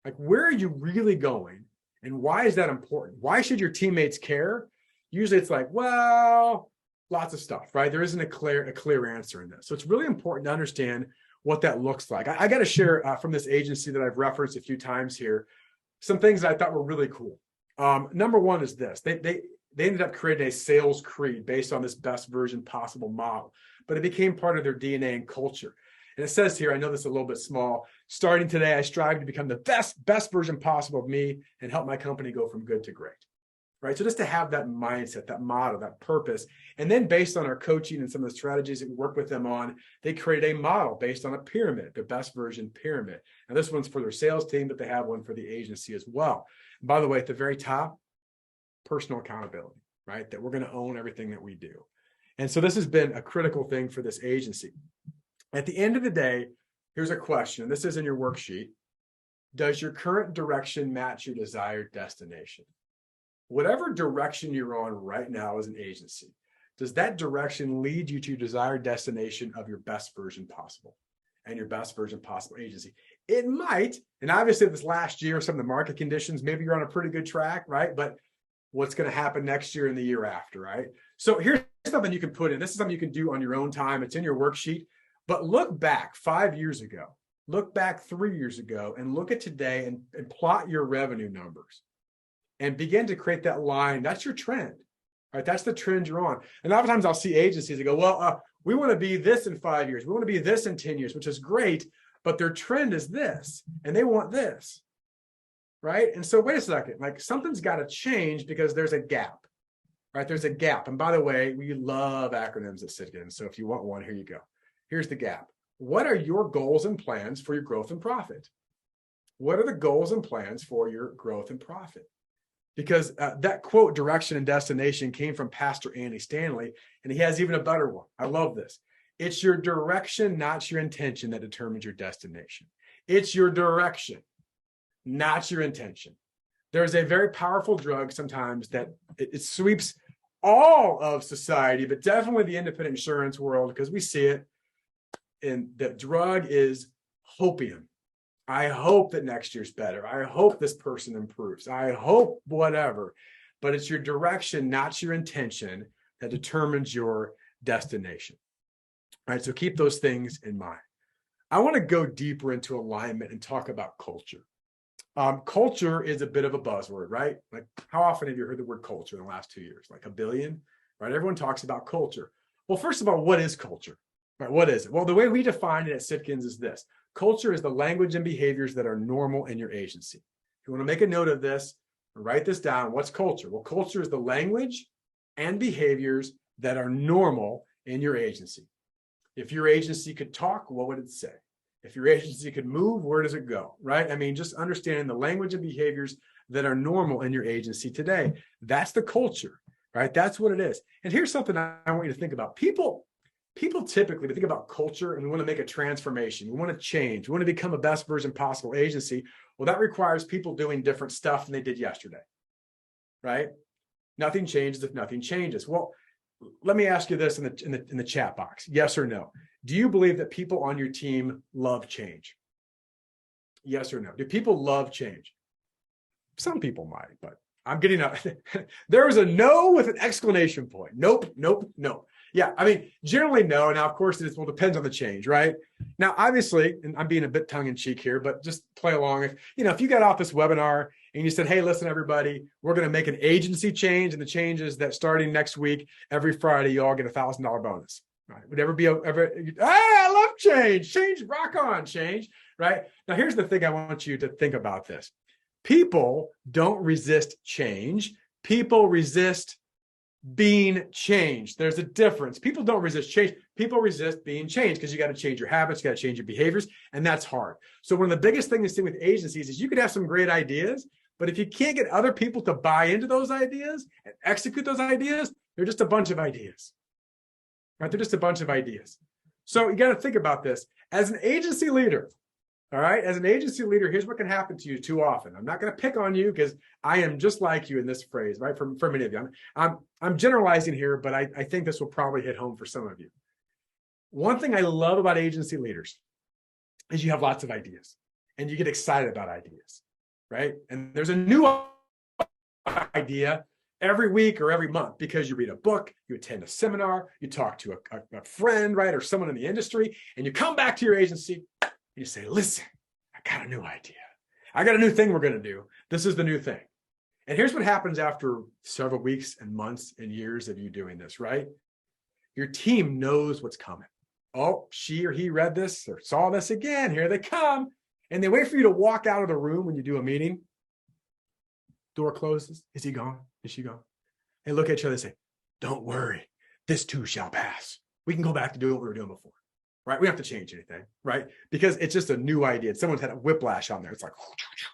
Like, where are you really going? And why is that important? Why should your teammates care? Usually it's like, well, lots of stuff, right? There isn't a clear answer in this. So it's really important to understand what that looks like. I got to share from this agency that I've referenced a few times here, some things that I thought were really cool. Number one is this. They ended up creating a sales creed based on this best version possible model, but it became part of their DNA and culture. And it says here, I know this is a little bit small, starting today, I strive to become the best version possible of me and help my company go from good to great, right? So just to have that mindset, that motto, that purpose, and then based on our coaching and some of the strategies that we work with them on, they create a model based on a pyramid, their best version pyramid. And this one's for their sales team, but they have one for the agency as well. And by the way, at the very top, personal accountability, right? That we're going to own everything that we do. And so this has been a critical thing for this agency. At the end of the day, here's a question. This is in your worksheet. Does your current direction match your desired destination? Whatever direction you're on right now as an agency, does that direction lead you to your desired destination of your best version possible and your best version possible agency? It might, and obviously this last year, some of the market conditions, maybe you're on a pretty good track, right? But what's going to happen next year and the year after, right? So here's something you can put in. This is something you can do on your own time. It's in your worksheet. But look back 5 years ago, look back 3 years ago, and look at today and plot your revenue numbers and begin to create that line. That's your trend, right? That's the trend you're on. And a lot of times I'll see agencies that go, well, we want to be this in 5 years. We want to be this in 10 years, which is great, but their trend is this, and they want this, right? And so wait a second, like something's got to change because there's a gap, right? There's a gap. And by the way, we love acronyms at Sitkins. So if you want one, here you go. Here's the gap. What are your goals and plans for your growth and profit? What are the goals and plans for your growth and profit? Because that quote, direction and destination, came from Pastor Andy Stanley, and he has even a better one. I love this. It's your direction, not your intention, that determines your destination. It's your direction, not your intention. There's a very powerful drug sometimes that it sweeps all of society, but definitely the independent insurance world, because we see it. And that drug is hopium. I hope that next year's better. I hope this person improves. I hope whatever. But it's your direction, not your intention, that determines your destination. All right, so keep those things in mind. I want to go deeper into alignment and talk about culture. Culture is a bit of a buzzword, right? Like, how often have you heard the word culture in the last 2 years? Like a billion, right? Everyone talks about culture. Well, first of all, what is culture? Right, what is it? Well, the way we define it at Sitkins is this. Culture is the language and behaviors that are normal in your agency. If you want to make a note of this, write this down. What's culture? Well, culture is the language and behaviors that are normal in your agency. If your agency could talk, what would it say? If your agency could move, where does it go, right? I mean, just understanding the language and behaviors that are normal in your agency today. That's the culture, right? That's what it is. And here's something I want you to think about. People typically, we think about culture and we want to make a transformation. We want to change. We want to become a best version possible agency. Well, that requires people doing different stuff than they did yesterday, right? Nothing changes if nothing changes. Well, let me ask you this in the chat box, yes or no. Do you believe that people on your team love change? Yes or no? Do people love change? Some people might, but I'm getting a, there was a no with an exclamation point. Nope, nope, no. Yeah, I mean, generally no. Now, of course, it will depend on the change, right? Now, obviously, and I'm being a bit tongue in cheek here, but just play along. If you got off this webinar and you said, hey, listen, everybody, we're going to make an agency change, and the change is that starting next week, every Friday, you all get a $1,000 bonus. Right? Would ever be I love change, rock on change, right? Now, here's the thing I want you to think about this. People don't resist change. People resist being changed. There's a difference. People don't resist change. People resist being changed because you got to change your habits, you got to change your behaviors, and that's hard. So one of the biggest things to see with agencies is you could have some great ideas, but if you can't get other people to buy into those ideas and execute those ideas, they're just a bunch of ideas, right? They're just a bunch of ideas. So you got to think about this. As an agency leader, all right, as an agency leader, here's what can happen to you too often. I'm not going to pick on you because I am just like you in this phrase, right? For many of you, I'm generalizing here, but I think this will probably hit home for some of you. One thing I love about agency leaders is you have lots of ideas and you get excited about ideas, right? And there's a new idea every week or every month because you read a book, you attend a seminar, you talk to a friend, right? Or someone in the industry, and you come back to your agency. You say, listen, I got a new idea. I got a new thing we're going to do. This is the new thing. And here's what happens after several weeks and months and years of you doing this, right? Your team knows what's coming. Oh, she or he read this or saw this again. Here they come. And they wait for you to walk out of the room when you do a meeting. Door closes. Is he gone? Is she gone? They look at each other and say, don't worry. This too shall pass. We can go back to doing what we were doing before. Right? We don't have to change anything, right? Because it's just a new idea. Someone's had a whiplash on there. It's like,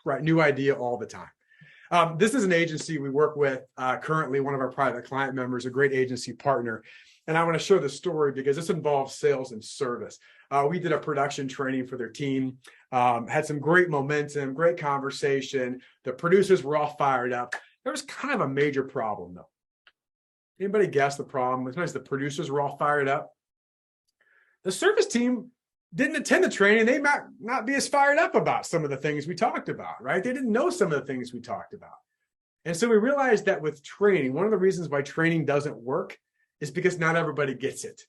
right, new idea all the time. This is an agency we work with currently, one of our private client members, a great agency partner. And I want to share the story because this involves sales and service. We did a production training for their team, had some great momentum, great conversation. The producers were all fired up. There was kind of a major problem though. Anybody guess the problem? It's nice the producers were all fired up. The service team didn't attend the training. They might not be as fired up about some of the things we talked about, right? They didn't know some of the things we talked about. And so we realized that with training, one of the reasons why training doesn't work is because not everybody gets it.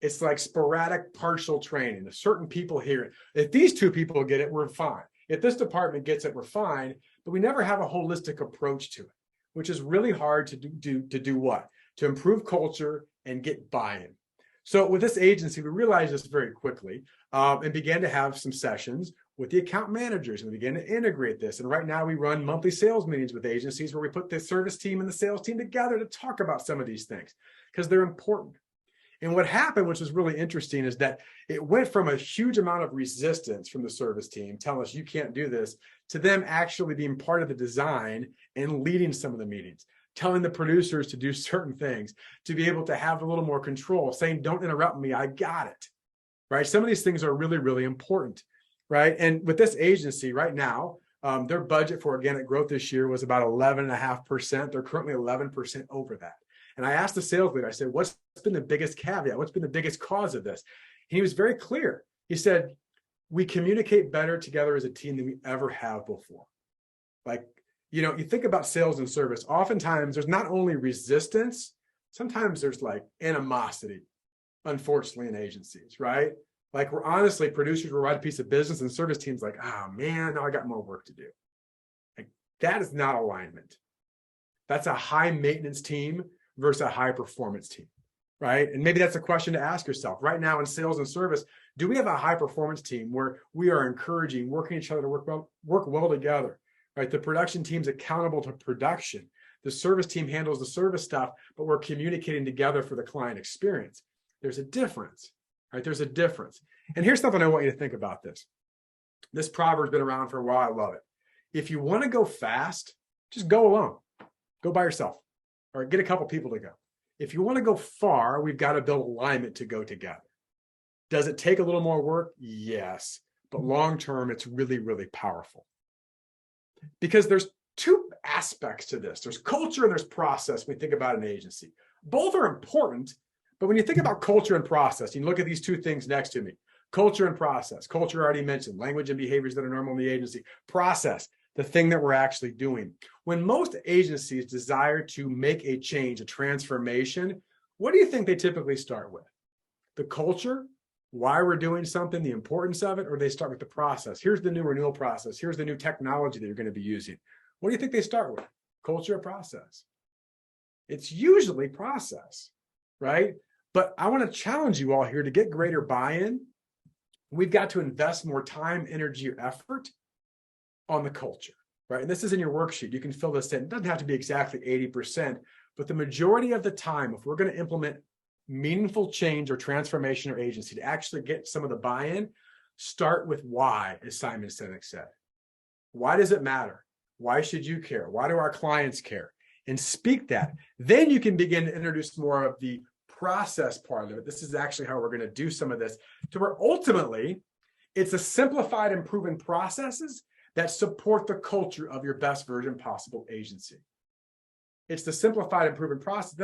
It's like sporadic partial training. If certain people hear it, if these two people get it, we're fine. If this department gets it, we're fine. But we never have a holistic approach to it, which is really hard to do what? To improve culture and get buy-in. So with this agency, we realized this very quickly and began to have some sessions with the account managers, and we began to integrate this. And right now we run monthly sales meetings with agencies where we put the service team and the sales team together to talk about some of these things because they're important. And what happened, which was really interesting, is that it went from a huge amount of resistance from the service team telling us you can't do this to them actually being part of the design and leading some of the meetings, telling the producers to do certain things, to be able to have a little more control, saying, don't interrupt me, I got it, right? Some of these things are really, really important, right? And with this agency right now, their budget for organic growth this year was about 11.5%. They're currently 11% over that. And I asked the sales leader, I said, what's been the biggest caveat? What's been the biggest cause of this? And he was very clear. He said, we communicate better together as a team than we ever have before. Like, you think about sales and service. Oftentimes, there's not only resistance, sometimes there's like animosity, unfortunately, in agencies, right? Like we're honestly, producers will write a piece of business and service teams like, oh man, now I got more work to do. Like that is not alignment. That's a high maintenance team versus a high performance team, right? And maybe that's a question to ask yourself. Right now in sales and service, do we have a high performance team where we are encouraging, working each other to work well together? Right, the production team's accountable to production. The service team handles the service stuff, but we're communicating together for the client experience. There's a difference, right? There's a difference. And here's something I want you to think about this. This proverb's been around for a while. I love it. If you want to go fast, just go alone. Go by yourself or get a couple people to go. If you want to go far, we've got to build alignment to go together. Does it take a little more work? Yes. But long term, it's really, really powerful. Because there's two aspects to this. There's culture and there's process when we think about an agency. Both are important, but when you think about culture and process, you look at these two things next to me. Culture and process. Culture, I already mentioned, language and behaviors that are normal in the agency. Process, the thing that we're actually doing. When most agencies desire to make a change, a transformation, what do you think they typically start with? The culture, why we're doing something, the importance of it, or they start with the process? Here's the new renewal process. Here's the new technology that you're going to be using. What do you think they start with? Culture or process? It's usually process, right? But I want to challenge you all here to get greater buy-in. We've got to invest more time, energy, or effort on the culture, right? And this is in your worksheet. You can fill this in. It doesn't have to be exactly 80%, but the majority of the time, if we're going to implement meaningful change or transformation or agency to actually get some of the buy-in, start with why, as Simon Sinek said. Why does it matter? Why should you care? Why do our clients care? And speak that. Then you can begin to introduce more of the process part of it. This is actually how we're going to do some of this, to where ultimately it's a simplified and proven processes that support the culture of your best version possible agency. It's the simplified and proven process.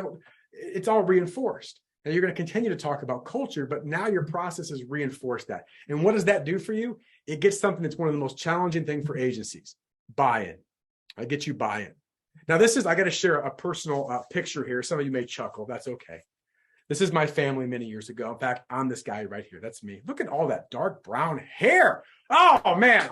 It's all reinforced. Now you're going to continue to talk about culture, but now your processes reinforce that. And what does that do for you? It gets something that's one of the most challenging things for agencies: buy-in. I get you buy-in. Now I got to share a personal picture here. Some of you may chuckle. That's okay. This is my family many years ago. In fact, I'm this guy right here. That's me. Look at all that dark brown hair. Oh, man.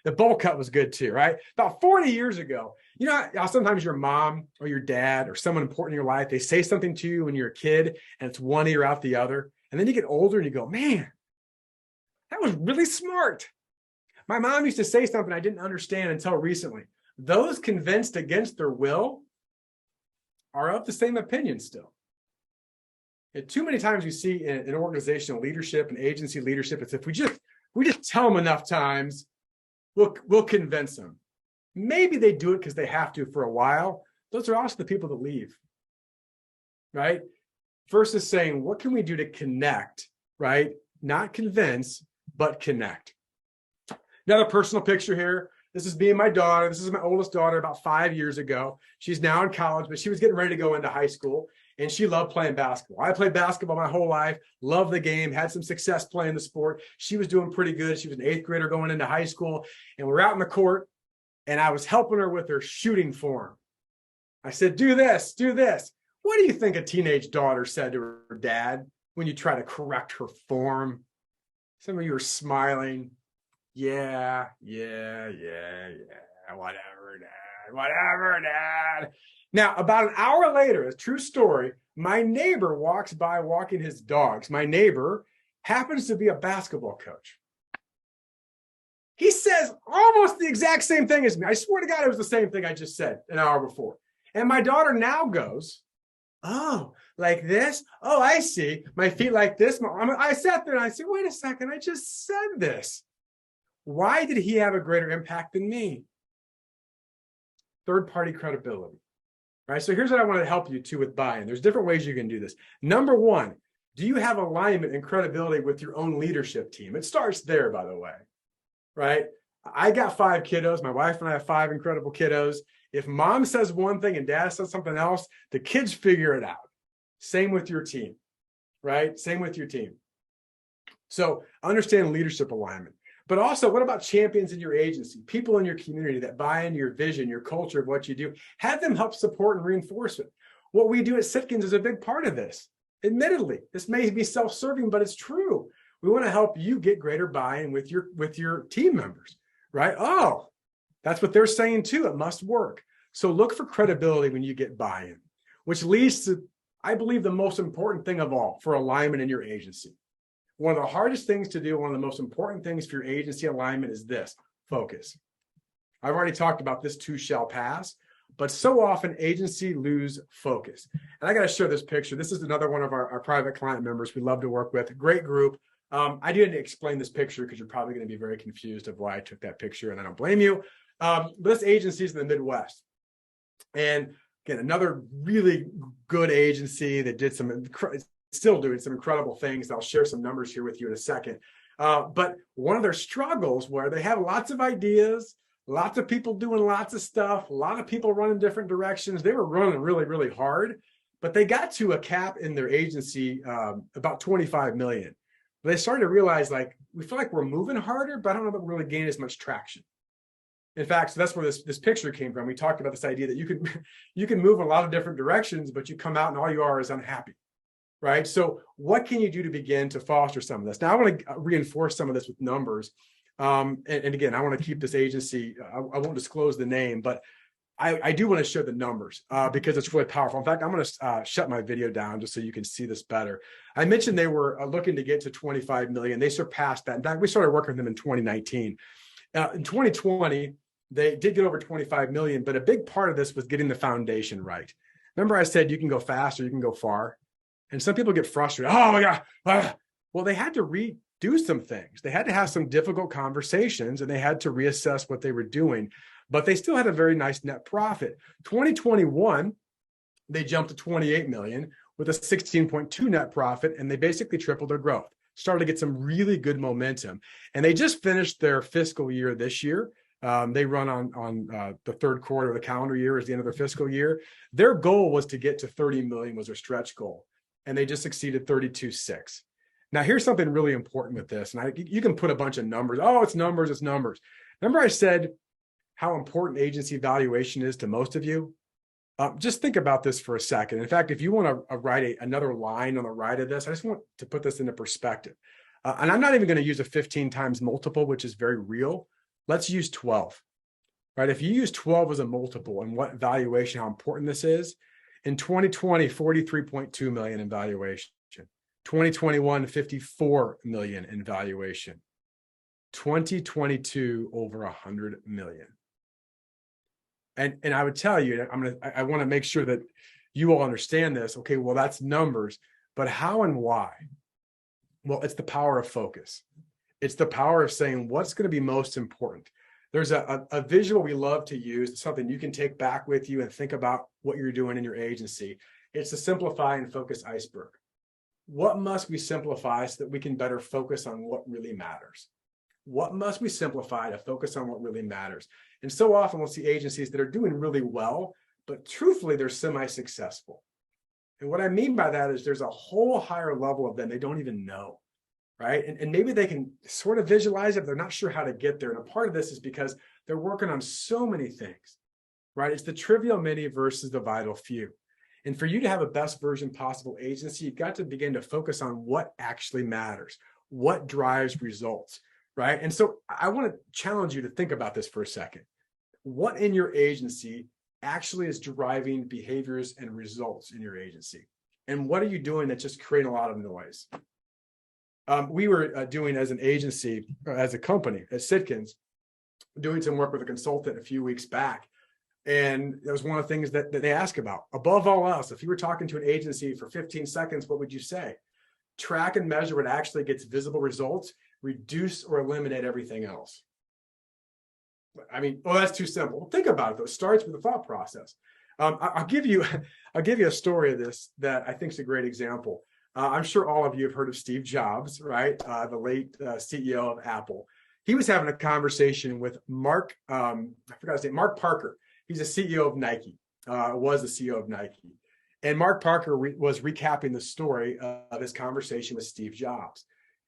The bowl cut was good too, right? About 40 years ago, you know how sometimes your mom or your dad or someone important in your life, they say something to you when you're a kid and it's one ear out the other. And then you get older and you go, man, that was really smart. My mom used to say something I didn't understand until recently. Those convinced against their will are of the same opinion still. And too many times you see in organizational leadership and agency leadership, it's if we just tell them enough times, we'll convince them. Maybe they do it because they have to for a while. Those are also the people that leave, right? Versus saying, what can we do to connect, right? Not convince, but connect. Another personal picture here. This is me and my daughter. This is my oldest daughter about 5 years ago. She's now in college, but she was getting ready to go into high school. And she loved playing basketball. I played basketball my whole life, loved the game, had some success playing the sport. She was doing pretty good. She was an 8th grader going into high school. And we're out in the court, and I was helping her with her shooting form. I said, do this, do this. What do you think a teenage daughter said to her dad when you try to correct her form? Some of you are smiling. Yeah, whatever, Dad. Now, about an hour later, a true story, my neighbor walks by walking his dogs. My neighbor happens to be a basketball coach. He says almost the exact same thing as me. I swear to God, it was the same thing I just said an hour before. And my daughter now goes, oh, like this? Oh, I see. My feet like this. I sat there and I said, wait a second, I just said this. Why did he have a greater impact than me? Third-party credibility. Right, so here's what I want to help you too with buy-in. There's different ways you can do this. Number one, do you have alignment and credibility with your own leadership team? It starts there, by the way, right? I got 5 kiddos. My wife and I have 5 incredible kiddos. If mom says one thing and dad says something else, the kids figure it out. Same with your team, right? Same with your team. So understand leadership alignment. But also, what about champions in your agency, people in your community that buy into your vision, your culture of what you do? Have them help support and reinforce it. What we do at Sitkins is a big part of this. Admittedly, this may be self-serving, but it's true. We want to help you get greater buy-in with your team members, right? Oh, that's what they're saying too. It must work. So look for credibility when you get buy-in, which leads to, I believe, the most important thing of all for alignment in your agency. One of the hardest things to do, one of the most important things for your agency alignment is this: focus. I've already talked about this too shall pass, But so often agency lose focus. And I got to show this picture. This is another one of our private client members we love to work with. Great group. I didn't explain this picture because you're probably going to be very confused of why I took that picture, and I don't blame you. But this agency is in the Midwest. And again, another really good agency that did still doing some incredible things. I'll share some numbers here with you in a second. But one of their struggles where they have lots of ideas, lots of people doing lots of stuff, a lot of people running different directions. They were running really, really hard, but they got to a cap in their agency about 25 million. They started to realize, like, we feel like we're moving harder, but I don't know that we're really gaining as much traction. In fact, so that's where this picture came from. We talked about this idea that you can move in a lot of different directions, but you come out and all you are is unhappy, right? So what can you do to begin to foster some of this? Now, I want to reinforce some of this with numbers. And again, I want to keep this agency, I won't disclose the name, but I do want to show the numbers because it's really powerful. In fact, I'm going to shut my video down just so you can see this better. I mentioned they were looking to get to 25 million. They surpassed that. In fact, we started working with them in 2019. In 2020, they did get over 25 million, but a big part of this was getting the foundation right. Remember I said you can go fast or you can go far? And some people get frustrated. Oh my God. Well, they had to redo some things. They had to have some difficult conversations and they had to reassess what they were doing, but they still had a very nice net profit. 2021, they jumped to 28 million with a 16.2 net profit, and they basically tripled their growth, started to get some really good momentum. And they just finished their fiscal year this year. They run on the third quarter of the calendar year is the end of their fiscal year. Their goal was to get to 30 million was their stretch goal, and they just exceeded 32.6. Now, here's something really important with this, and you can put a bunch of numbers. Oh, it's numbers, it's numbers. Remember I said how important agency valuation is to most of you? Just think about this for a second. In fact, if you want to write another line on the right of this, I just want to put this into perspective. And I'm not even going to use a 15 times multiple, which is very real. Let's use 12, right? If you use 12 as a multiple and what valuation, how important this is, in 2020, 43.2 million in valuation. 2021, 54 million in valuation. 2022, over 100 million. And I would tell you, I want to make sure that you all understand this. Okay, well, that's numbers, but how and why? Well, it's the power of focus. It's the power of saying what's going to be most important. There's a visual we love to use, something you can take back with you and think about what you're doing in your agency. It's the simplify and focus iceberg. What must we simplify so that we can better focus on what really matters? What must we simplify to focus on what really matters? And so often we'll see agencies that are doing really well, but truthfully, they're semi-successful. And what I mean by that is there's a whole higher level of them they don't even know, right? And maybe they can sort of visualize it, but they're not sure how to get there. And a part of this is because they're working on so many things, right? It's the trivial many versus the vital few. And for you to have a best version possible agency, you've got to begin to focus on what actually matters, what drives results, right? And so I want to challenge you to think about this for a second. What in your agency actually is driving behaviors and results in your agency? And what are you doing that's just creating a lot of noise? We were doing as an agency, or as a company, as Sitkins, doing some work with a consultant a few weeks back. And that was one of the things that they ask about. Above all else, if you were talking to an agency for 15 seconds, what would you say? Track and measure what actually gets visible results, reduce or eliminate everything else. I mean, oh, that's too simple. Well, think about it, though. It starts with the thought process. I'll give you a story of this that I think is a great example. I'm sure all of you have heard of Steve Jobs, right? The late CEO of Apple. He was having a conversation with Mark, I forgot his name, Mark Parker. He's a CEO of Nike, was the CEO of Nike. And Mark Parker was recapping the story of his conversation with Steve Jobs.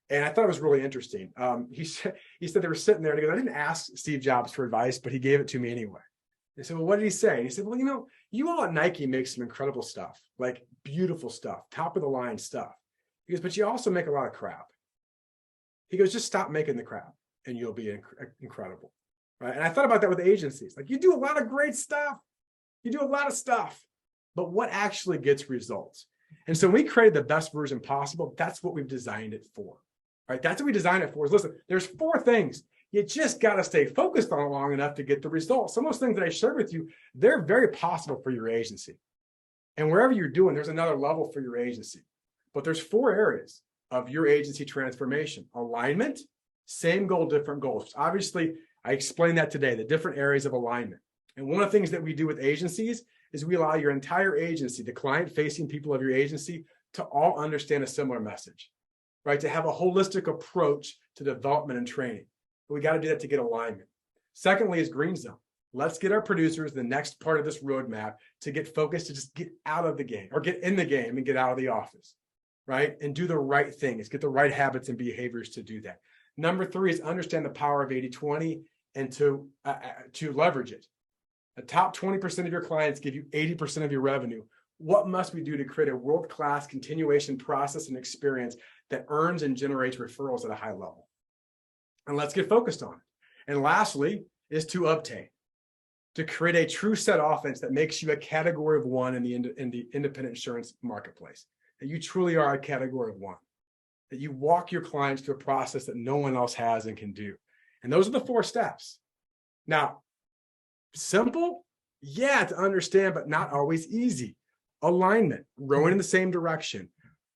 And I thought it was really interesting. He said they were sitting there and he goes, I didn't ask Steve Jobs for advice, but he gave it to me anyway. They said, well, what did he say? And he said, well, you all at Nike make some incredible stuff, like beautiful stuff, top of the line stuff. He goes, but you also make a lot of crap. He goes, just stop making the crap and you'll be incredible. Right? And I thought about that with agencies. Like, you do a lot of great stuff. You do a lot of stuff, but what actually gets results? And so when we created the best version possible, that's what we've designed it for. Right? That's what we designed it for. Is listen, there's 4 things You just got to stay focused on it long enough to get the results. Some of those things that I shared with you, they're very possible for your agency. And wherever you're doing, there's another level for your agency. But there's 4 areas of your agency transformation. Alignment, same goal, different goals. Obviously, I explained that today, the different areas of alignment. And one of the things that we do with agencies is we allow your entire agency, the client-facing people of your agency, to all understand a similar message, right? To have a holistic approach to development and training. But we got to do that to get alignment. Secondly is green zone. Let's get our producers, the next part of this roadmap, to get focused, to just get out of the game or get in the game and get out of the office, right? And do the right things, get the right habits and behaviors to do that. Number 3 is understand the power of 80-20 and to leverage it. The top 20% of your clients give you 80% of your revenue. What must we do to create a world-class continuation process and experience that earns and generates referrals at a high level? And let's get focused on it. And lastly is to obtain, to create a true set offense that makes you a category of 1 in the independent insurance marketplace, that you truly are a category of 1, that you walk your clients through a process that no one else has and can do. And those are the 4 steps. Now, simple, yeah, to understand, but not always easy. Alignment, rowing in the same direction,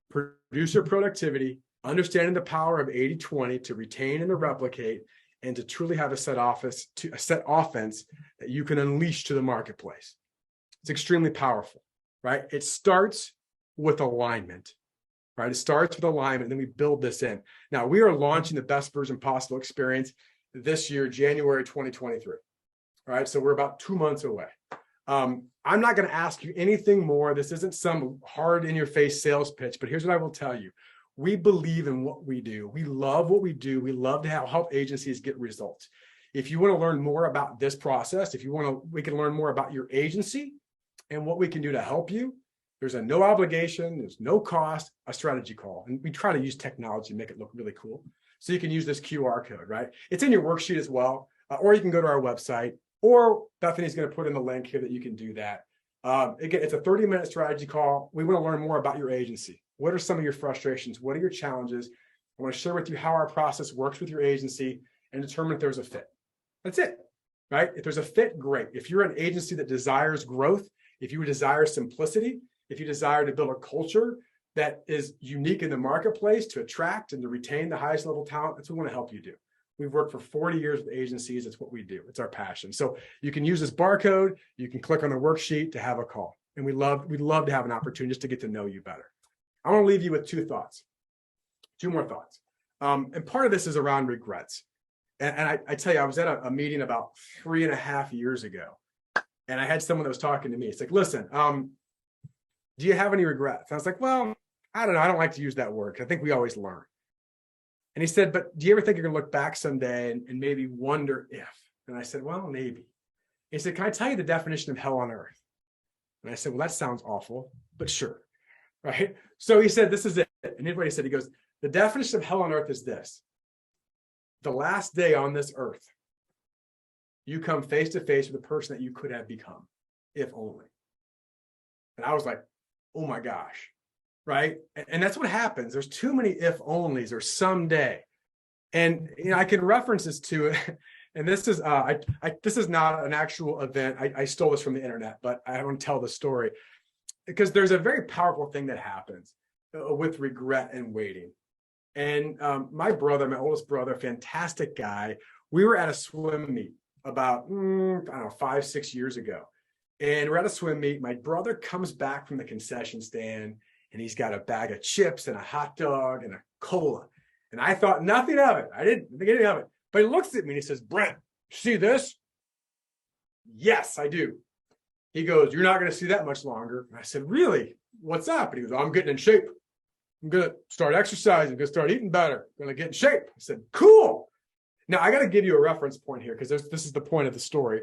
producer productivity, understanding the power of 80-20 to retain and to replicate, and to truly have a set offense that you can unleash to the marketplace. It's extremely powerful, right? It starts with alignment, right? It starts with alignment, and then we build this in. Now, we are launching the best version possible experience this year, January 2023. All right, so we're about 2 months away. I'm not going to ask you anything more. This isn't some hard in-your-face sales pitch, but here's what I will tell you. We believe in what we do. We love what we do. We love to help agencies get results. If you want to learn more about this process, we can learn more about your agency and what we can do to help you. There's a no obligation, there's no cost, a strategy call. And we try to use technology to make it look really cool. So you can use this QR code, right? It's in your worksheet as well, or you can go to our website, or Bethany's going to put in the link here that you can do that. Again, it's a 30-minute strategy call. We want to learn more about your agency. What are some of your frustrations? What are your challenges? I want to share with you how our process works with your agency and determine if there's a fit. That's it, right? If there's a fit, great. If you're an agency that desires growth, if you desire simplicity, if you desire to build a culture that is unique in the marketplace to attract and to retain the highest level talent, that's what we want to help you do. We've worked for 40 years with agencies. It's what we do. It's our passion. So you can use this barcode. You can click on the worksheet to have a call. And we'd love to have an opportunity just to get to know you better. I want to leave you with 2 more thoughts. And part of this is around regrets. And I tell you, I was at a meeting about 3.5 years ago, and I had someone that was talking to me. It's like, listen, do you have any regrets? And I was like, well, I don't know. I don't like to use that word because I think we always learn. And he said, but do you ever think you're going to look back someday and maybe wonder if? And I said, well, maybe. He said, can I tell you the definition of hell on earth? And I said, well, that sounds awful, but sure. Right? So he said, this is it. And here's what he said. He goes, the definition of hell on earth is this. The last day on this earth, you come face to face with the person that you could have become, if only. And I was like, oh my gosh. Right? And that's what happens. There's too many if onlys or someday. And I can reference this to it. And this is this is not an actual event. I stole this from the internet, but I want to tell the story because there's a very powerful thing that happens with regret and waiting. And my oldest brother, fantastic guy, we were at a swim meet about, 5-6 years ago. And we're at a swim meet. My brother comes back from the concession stand and he's got a bag of chips and a hot dog and a cola. And I thought nothing of it. I didn't think anything of it. But he looks at me and he says, Brent, see this? Yes, I do. He goes, you're not going to see that much longer. And I said, really? What's up? And he goes, I'm getting in shape. I'm going to start exercising. I'm going to start eating better. I'm going to get in shape. I said, cool. Now, I got to give you a reference point here because this is the point of the story.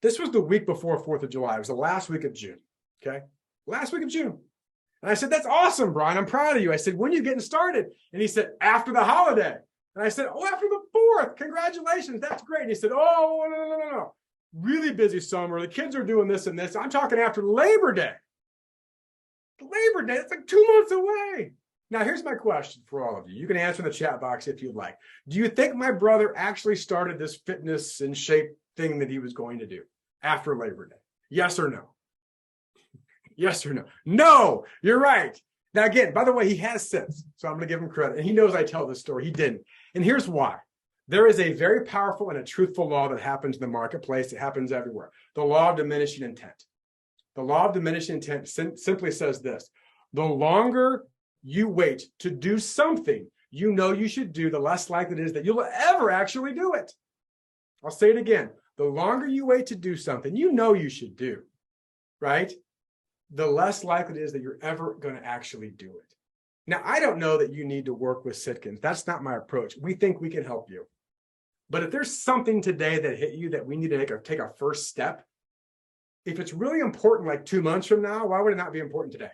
This was the week before 4th of July. It was the last week of June. Okay? Last week of June. And I said, that's awesome, Brian. I'm proud of you. I said, when are you getting started? And he said, after the holiday. And I said, oh, after the 4th. Congratulations. That's great. And he said, oh, no. Really busy summer. The kids are doing this and this. I'm talking after Labor Day. Labor Day, it's like 2 months away. Now, here's my question for all of you. You can answer in the chat box if you'd like. Do you think my brother actually started this fitness and shape thing that he was going to do after Labor Day? Yes or no? Yes or no? No, you're right. Now, again, by the way, he has since, so I'm going to give him credit. And he knows I tell this story. He didn't. And here's why. There is a very powerful and a truthful law that happens in the marketplace. It happens everywhere. The law of diminishing intent. The law of diminishing intent simply says this. The longer you wait to do something you know you should do, the less likely it is that you'll ever actually do it. I'll say it again. The longer you wait to do something you know you should do, right? The less likely it is that you're ever going to actually do it. Now, I don't know that you need to work with Sitkins. That's not my approach. We think we can help you. But if there's something today that hit you that we need to take a first step, if it's really important like 2 months from now, why would it not be important today?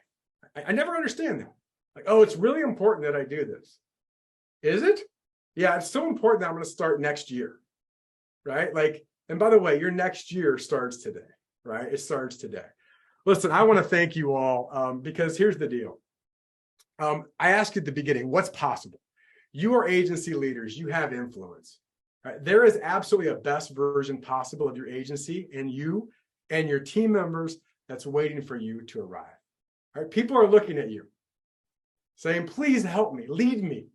I never understand that. Like, oh, it's really important that I do this. Is it? Yeah, it's so important that I'm going to start next year, right? Like, and by the way, your next year starts today, right? It starts today. Listen, I want to thank you all because here's the deal. I asked you at the beginning, what's possible? You are agency leaders. You have influence. Right? There is absolutely a best version possible of your agency and you and your team members that's waiting for you to arrive. All right? People are looking at you saying, please help me, lead me,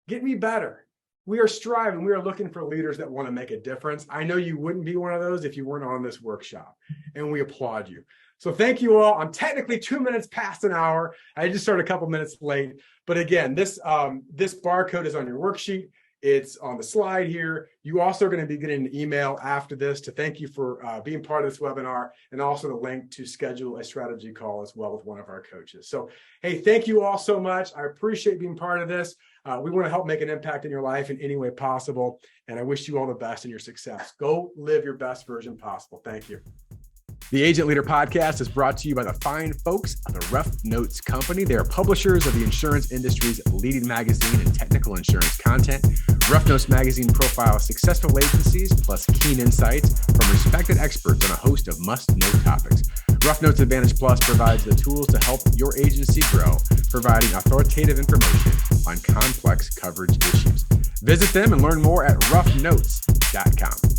get me better. We are striving. We are looking for leaders that want to make a difference. I know you wouldn't be one of those if you weren't on this workshop, and we applaud you. So thank you all. I'm technically 2 minutes past an hour. I just started a couple minutes late. But again, this barcode is on your worksheet. It's on the slide here. You also are going to be getting an email after this to thank you for being part of this webinar, and also the link to schedule a strategy call as well with one of our coaches. So, hey, thank you all so much. I appreciate being part of this. We want to help make an impact in your life in any way possible. And I wish you all the best in your success. Go live your best version possible. Thank you. The Agent Leader Podcast is brought to you by the fine folks of the Rough Notes Company. They are publishers of the insurance industry's leading magazine and technical insurance content. Rough Notes Magazine profiles successful agencies plus keen insights from respected experts on a host of must-know topics. Rough Notes Advantage Plus provides the tools to help your agency grow, providing authoritative information on complex coverage issues. Visit them and learn more at roughnotes.com.